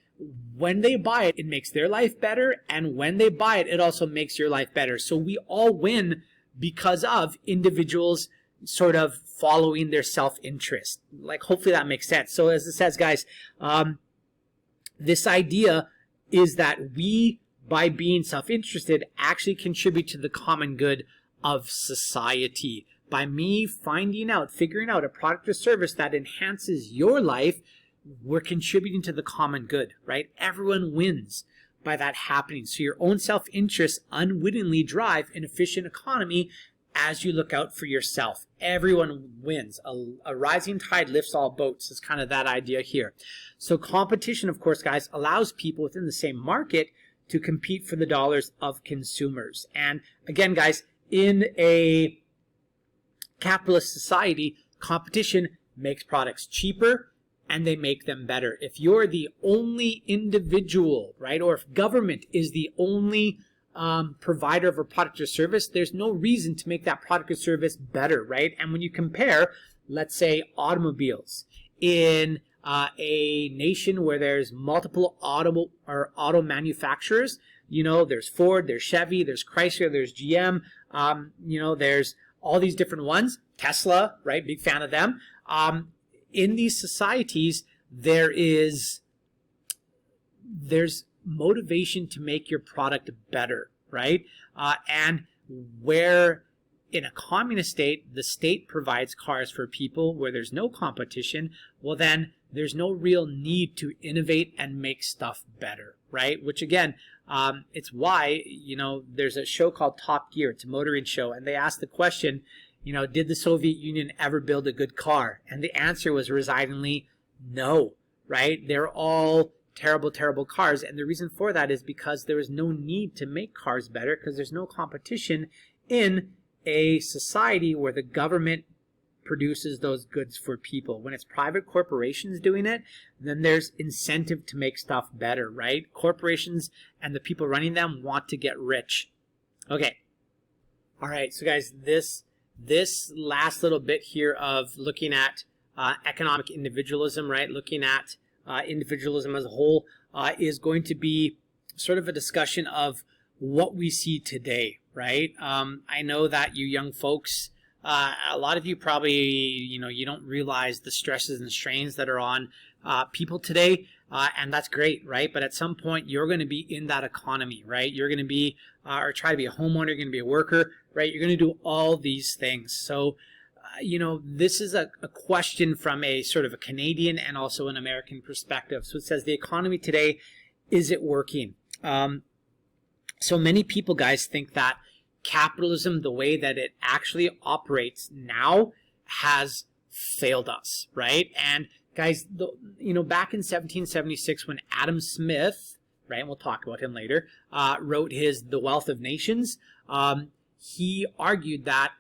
S1: when they buy it, it makes their life better. And when they buy it, it also makes your life better. So we all win because of individuals sort of following their self-interest. Like, hopefully that makes sense. So as it says, guys, this idea is that we, by being self-interested, actually contribute to the common good of society. By me figuring out a product or service that enhances your life, we're contributing to the common good, right? Everyone wins by that happening. So your own self-interest unwittingly drive an efficient economy as you look out for yourself. Everyone wins. A rising tide lifts all boats is kind of that idea here. So competition, of course, guys, allows people within the same market to compete for the dollars of consumers. And again, guys, in a capitalist society, competition makes products cheaper and they make them better. If you're the only individual, right, or if government is the only provider of a product or service, there's no reason to make that product or service better, right? And when you compare, let's say, automobiles in a nation where there's multiple auto manufacturers, you know, there's Ford, there's Chevy, there's Chrysler, there's GM, you know, there's all these different ones, Tesla, right? Big fan of them. In these societies, there's motivation to make your product better, right? And where in a communist state, the state provides cars for people where there's no competition, well then there's no real need to innovate and make stuff better, right? Which again, it's why, you know, there's a show called Top Gear. It's a motoring show, and they asked the question, you know, did the Soviet Union ever build a good car? And the answer was resoundingly no, right? They're all terrible, terrible cars. And the reason for that is because there is no need to make cars better because there's no competition in a society where the government produces those goods for people. When it's private corporations doing it, then there's incentive to make stuff better, right? Corporations and the people running them want to get rich. Okay. All right. So guys, this last little bit here of looking at economic individualism, right? Looking at individualism as a whole is going to be sort of a discussion of what we see today, right? I know that you young folks, a lot of you probably, you know, you don't realize the stresses and strains that are on people today, and that's great, right? But at some point, you're going to be in that economy, right? You're going to be, or try to be a homeowner, you're going to be a worker, right? You're going to do all these things. So, you know, this is a question from a sort of a Canadian and also an American perspective. So it says, the economy today, is it working? So many people, guys, think that capitalism, the way that it actually operates now, has failed us, right? And guys, you know, back in 1776 when Adam Smith, right, and we'll talk about him later, wrote his The Wealth of Nations, he argued that,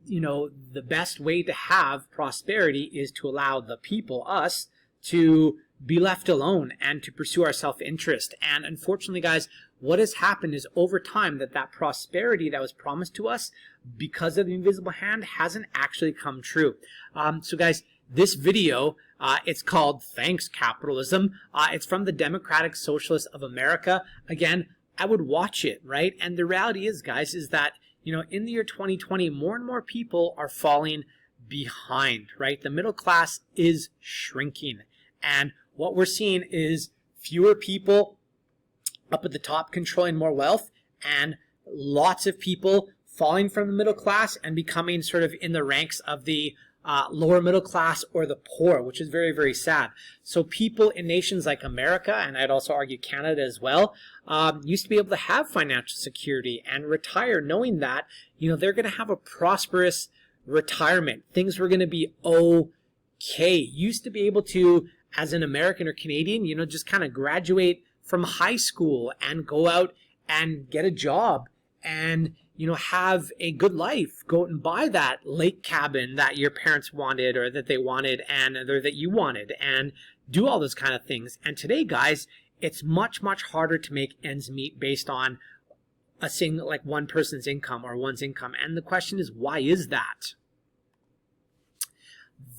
S1: you know, the best way to have prosperity is to allow the people, us, to be left alone and to pursue our self-interest. And unfortunately, guys, what has happened is over time that prosperity that was promised to us because of the invisible hand hasn't actually come true. So guys, this video, it's called Thanks Capitalism. It's from the Democratic Socialists of America. Again, I would watch it, right? And the reality is, guys, is that, you know, in the year 2020, more and more people are falling behind, right? The middle class is shrinking. And what we're seeing is fewer people up at the top controlling more wealth and lots of people falling from the middle class and becoming sort of in the ranks of the lower middle class or the poor, which is very, very sad. So people in nations like America, and I'd also argue Canada as well, used to be able to have financial security and retire knowing that, you know, they're going to have a prosperous retirement. Things were going to be okay. Used to be able to, as an American or Canadian, you know, just kind of graduate from high school and go out and get a job and, you know, have a good life. Go out and buy that lake cabin that your parents wanted or that they wanted and or that you wanted and do all those kind of things. And today, guys, it's much, much harder to make ends meet based on a single, like one person's income or one's income. And the question is, why is that?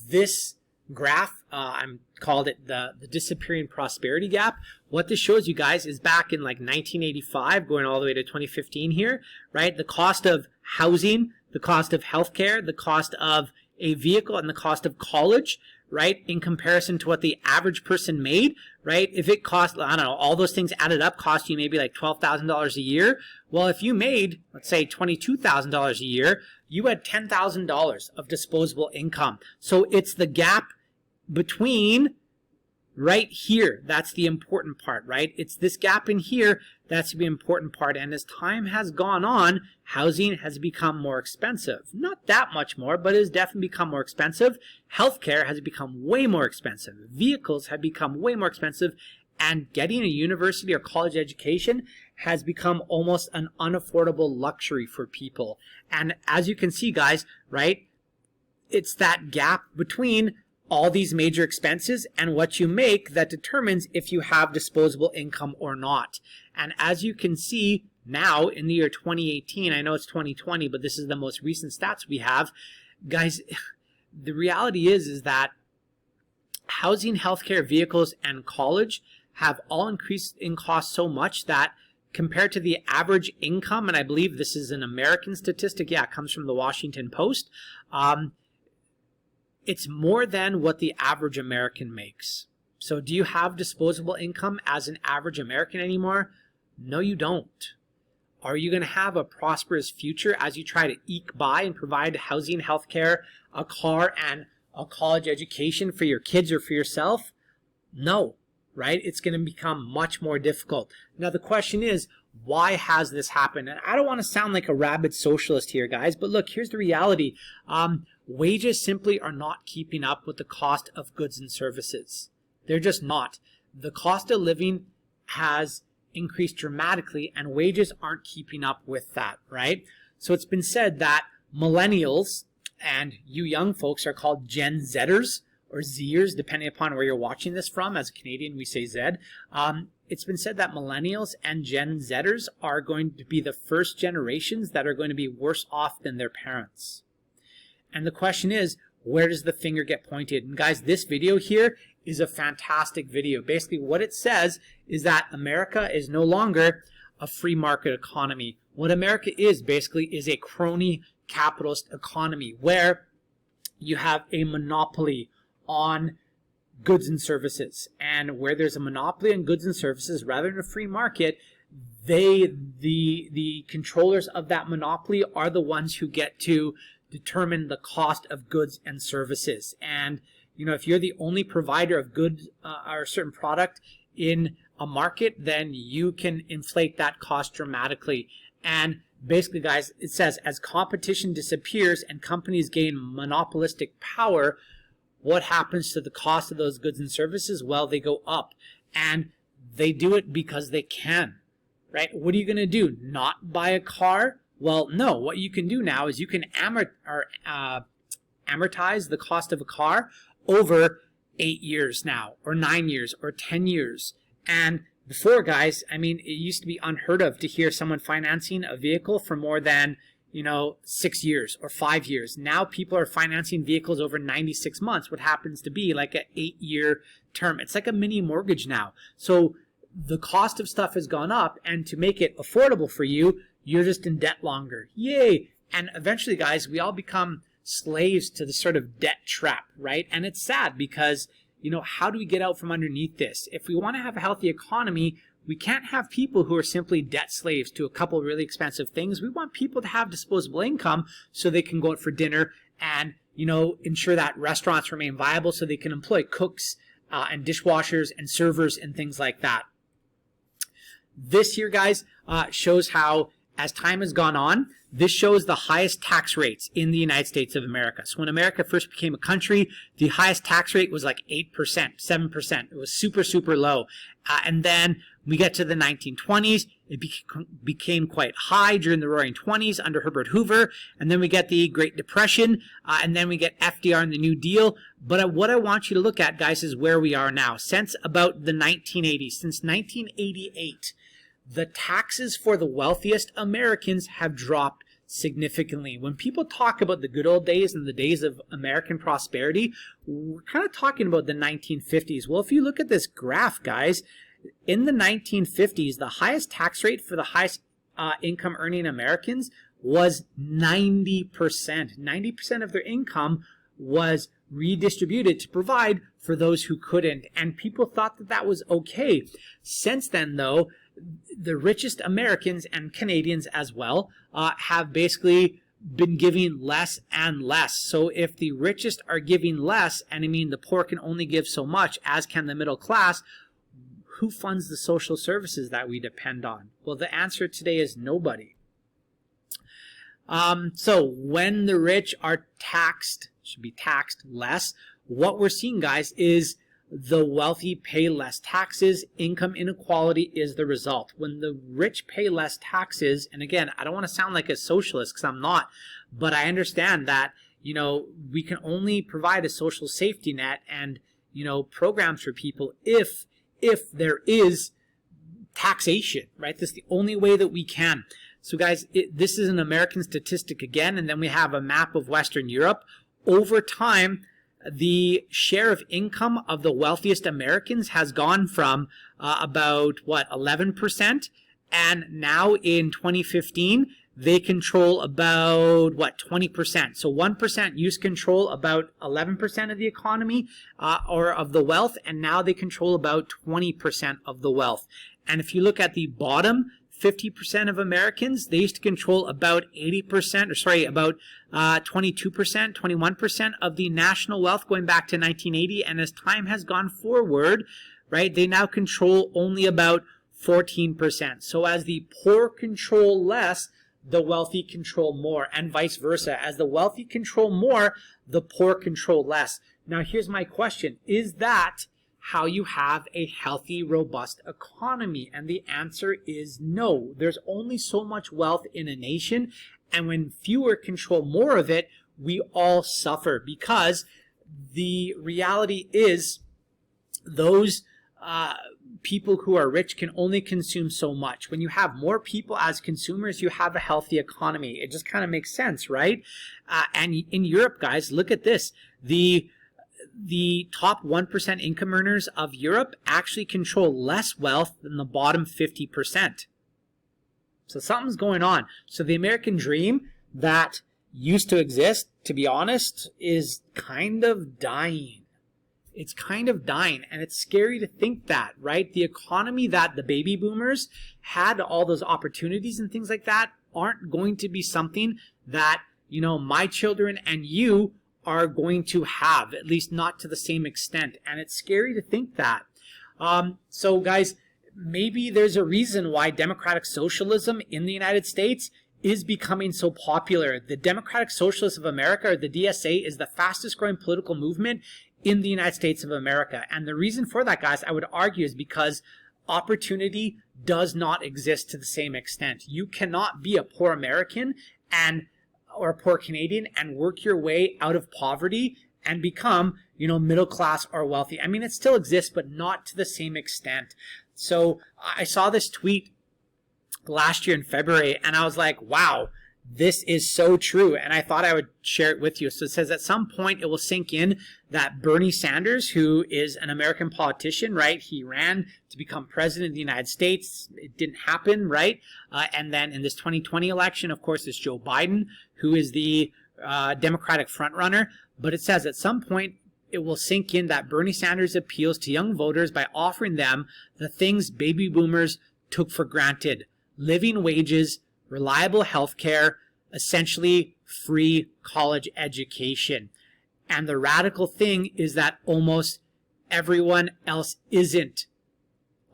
S1: This graph, I'm called it the disappearing prosperity gap. What this shows you guys is back in like 1985 going all the way to 2015 here, right? The cost of housing, the cost of healthcare, the cost of a vehicle, and the cost of college, right? In comparison to what the average person made, right? If it cost, I don't know, all those things added up cost you maybe like $12,000 a year. Well, if you made, let's say $22,000 a year, you had $10,000 of disposable income. So it's the gap between right here, that's the important part, right? It's this gap in here that's the important part. And as time has gone on, housing has become more expensive. Not that much more, but it has definitely become more expensive. Healthcare has become way more expensive. Vehicles have become way more expensive. And getting a university or college education has become almost an unaffordable luxury for people. And as you can see, guys, right, it's that gap between all these major expenses and what you make that determines if you have disposable income or not. And as you can see now in the year 2018, I know it's 2020, but this is the most recent stats we have. Guys, the reality is that housing, healthcare, vehicles, and college have all increased in cost so much that compared to the average income, and I believe this is an American statistic, yeah, it comes from the Washington Post, it's more than what the average American makes. So do you have disposable income as an average American anymore? No, you don't. Are you going to have a prosperous future as you try to eke by and provide housing, healthcare, a car, and a college education for your kids or for yourself? No, right? It's going to become much more difficult. Now, the question is, why has this happened? And I don't want to sound like a rabid socialist here, guys, but look, here's the reality. Wages simply are not keeping up with the cost of goods and services. They're just not. The cost of living has increased dramatically and wages aren't keeping up with that, right? So it's been said that millennials and you young folks are called Gen Zers or Zers, depending upon where you're watching this from. As a Canadian, we say Z. It's been said that millennials and Gen Zers are going to be the first generations that are going to be worse off than their parents. And the question is, where does the finger get pointed? And guys, this video here is a fantastic video. Basically, what it says is that America is no longer a free market economy. What America is basically is a crony capitalist economy where you have a monopoly on goods and services. And where there's a monopoly on goods and services rather than a free market, the controllers of that monopoly are the ones who get to determine the cost of goods and services. And you know, if you're the only provider of goods or a certain product in a market, then you can inflate that cost dramatically. And basically, guys, it says as competition disappears and companies gain monopolistic power, what happens to the cost of those goods and services? Well, they go up, and they do it because they can, right? What are you going to do? Not buy a car? Well, no. What you can do now is you can amortize the cost of a car over 8 years now, or 9 years, or 10 years. And before, guys, I mean, it used to be unheard of to hear someone financing a vehicle for more than, 6 years or 5 years. Now people are financing vehicles over 96 months, what happens to be like an 8-year term. It's like a mini mortgage now. So the cost of stuff has gone up, and to make it affordable for you, you're just in debt longer. Yay! And eventually, guys, we all become slaves to the sort of debt trap, right? And it's sad because, how do we get out from underneath this? If we want to have a healthy economy, we can't have people who are simply debt slaves to a couple of really expensive things. We want people to have disposable income so they can go out for dinner and, ensure that restaurants remain viable so they can employ cooks and dishwashers and servers and things like that. This here, guys, shows how as time has gone on, this shows the highest tax rates in the United States of America. So when America first became a country, the highest tax rate was like 8%, 7%. It was super, super low. And then we get to the 1920s. It became quite high during the Roaring 20s under Herbert Hoover. And then we get the Great Depression. And then we get FDR and the New Deal. But what I want you to look at, guys, is where we are now. Since about the 1980s, since 1988, the taxes for the wealthiest Americans have dropped significantly. When people talk about the good old days and the days of American prosperity, we're kind of talking about the 1950s. Well, if you look at this graph, guys, in the 1950s, the highest tax rate for the highest income earning Americans was 90%. 90% of their income was redistributed to provide for those who couldn't. And people thought that that was okay. Since then, though, the richest Americans and Canadians as well have basically been giving less and less. So if the richest are giving less, and I mean the poor can only give so much, as can the middle class, who funds the social services that we depend on? Well, the answer today is nobody. So when the rich are taxed, should be taxed less, what we're seeing, guys, is the wealthy pay less taxes. Income inequality is the result. When the rich pay less taxes, and again, I don't want to sound like a socialist because I'm not, but I understand that, you know, we can only provide a social safety net and, you know, programs for people if there is taxation, right? That's the only way that we can. So guys, this is an American statistic again, and then we have a map of Western Europe. Over time, the share of income of the wealthiest Americans has gone from about, 11%, and now in 2015, they control about, 20%. So 1% used to control about 11% of the economy or of the wealth, and now they control about 20% of the wealth. And if you look at the bottom, 50% of Americans, they used to control about 80%, or sorry, about 22%, 21% of the national wealth going back to 1980. And as time has gone forward, right, they now control only about 14%. So as the poor control less, the wealthy control more, and vice versa. As the wealthy control more, the poor control less. Now here's my question. Is that how you have a healthy, robust economy? And the answer is no. There's only so much wealth in a nation, and when fewer control more of it, we all suffer, because the reality is those people who are rich can only consume so much. When you have more people as consumers, you have a healthy economy. It just kind of makes sense, right? And in Europe, guys, look at this. The top 1% income earners of Europe actually control less wealth than the bottom 50%. So something's going on. So the American dream that used to exist, to be honest, is kind of dying. It's kind of dying, and it's scary to think that, right? The economy that the baby boomers had, all those opportunities and things like that, aren't going to be something that, you know, my children and you are going to have, at least not to the same extent. And it's scary to think that. So guys, maybe there's a reason why democratic socialism in the United States is becoming so popular. The Democratic Socialists of America, or the DSA, is the fastest growing political movement in the United States of America. And the reason for that, guys, I would argue, is because opportunity does not exist to the same extent. You cannot be a poor American or a poor Canadian and work your way out of poverty and become, you know, middle class or wealthy. I mean, it still exists, but not to the same extent. So I saw this tweet last year in February, and I was like, wow, this is so true. And I thought I would share it with you. So it says, at some point it will sink in that Bernie Sanders, who is an American politician, right? He ran to become president of the United States. It didn't happen, right? And then in this 2020 election, of course, it's Joe Biden, who is the Democratic frontrunner. But it says at some point it will sink in that Bernie Sanders appeals to young voters by offering them the things baby boomers took for granted: living wages, reliable health care, essentially free college education. And the radical thing is that almost everyone else isn't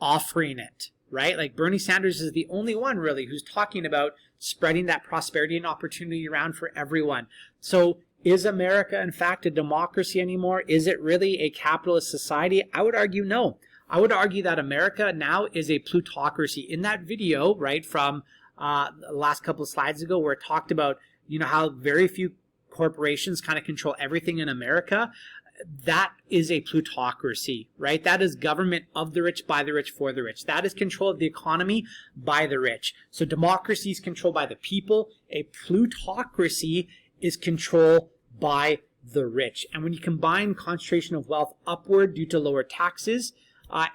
S1: offering it, right? Like Bernie Sanders is the only one really who's talking about spreading that prosperity and opportunity around for everyone. So is America in fact a democracy anymore? Is it really a capitalist society? I would argue no. I would argue that America now is a plutocracy. In that video, right, from the last couple of slides ago, where it talked about, you know, how very few corporations kind of control everything in America, that is a plutocracy, right? That is government of the rich, by the rich, for the rich. That is control of the economy by the rich. So democracy is controlled by the people. A plutocracy is control by the rich. And when you combine concentration of wealth upward due to lower taxes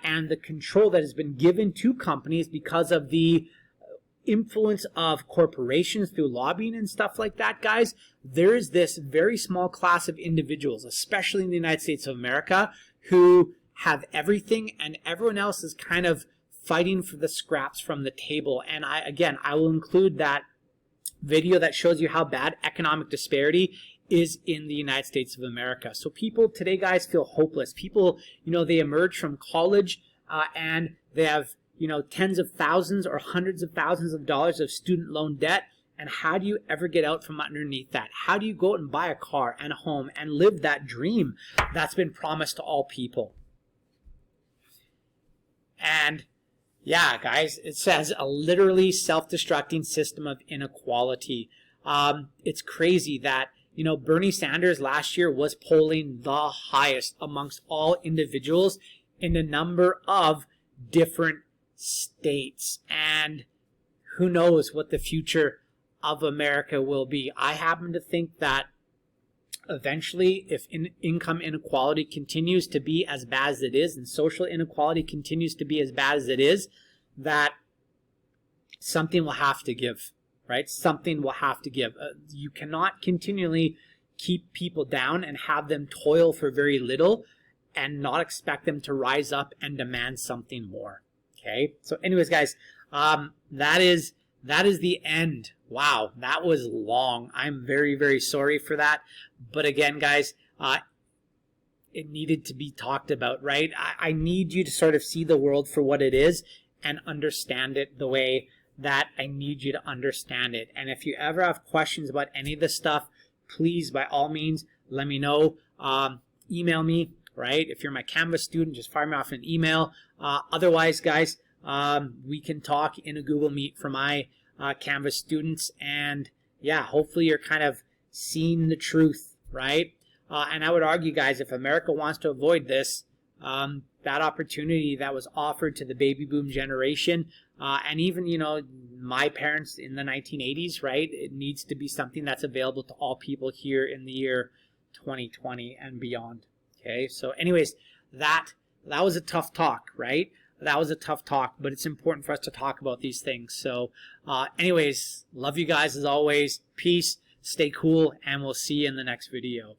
S1: and the control that has been given to companies because of the influence of corporations through lobbying and stuff like that, guys, there is this very small class of individuals, especially in the United States of America, who have everything, and everyone else is kind of fighting for the scraps from the table. And I will include that video that shows you how bad economic disparity is in the United States of America. So people today, guys, feel hopeless. People, they emerge from college and they have, tens of thousands or hundreds of thousands of dollars of student loan debt. And how do you ever get out from underneath that? How do you go out and buy a car and a home and live that dream that's been promised to all people? And yeah, guys, it says a literally self-destructing system of inequality. It's crazy that, Bernie Sanders last year was polling the highest amongst all individuals in a number of different states. And who knows what the future of America will be. I happen to think that eventually, if income inequality continues to be as bad as it is, and social inequality continues to be as bad as it is, that something will have to give, right? Something will have to give. You cannot continually keep people down and have them toil for very little and not expect them to rise up and demand something more. Okay? So anyways, guys, that is the end. Wow, that was long. I'm very, very sorry for that. But again, guys, it needed to be talked about, right? I need you to sort of see the world for what it is and understand it the way that I need you to understand it. And if you ever have questions about any of this stuff, please, by all means, let me know. Email me, right? If you're my Canvas student, just fire me off an email. Otherwise, guys, we can talk in a Google Meet for my Canvas students, and yeah, hopefully you're kind of seeing the truth, right? And I would argue, guys, if America wants to avoid this, that opportunity that was offered to the baby boom generation, and even, my parents in the 1980s, right? It needs to be something that's available to all people here in the year 2020 and beyond. Okay, so anyways, that was a tough talk, right? That was a tough talk, but it's important for us to talk about these things. So anyways, love you guys as always. Peace, stay cool, and we'll see you in the next video.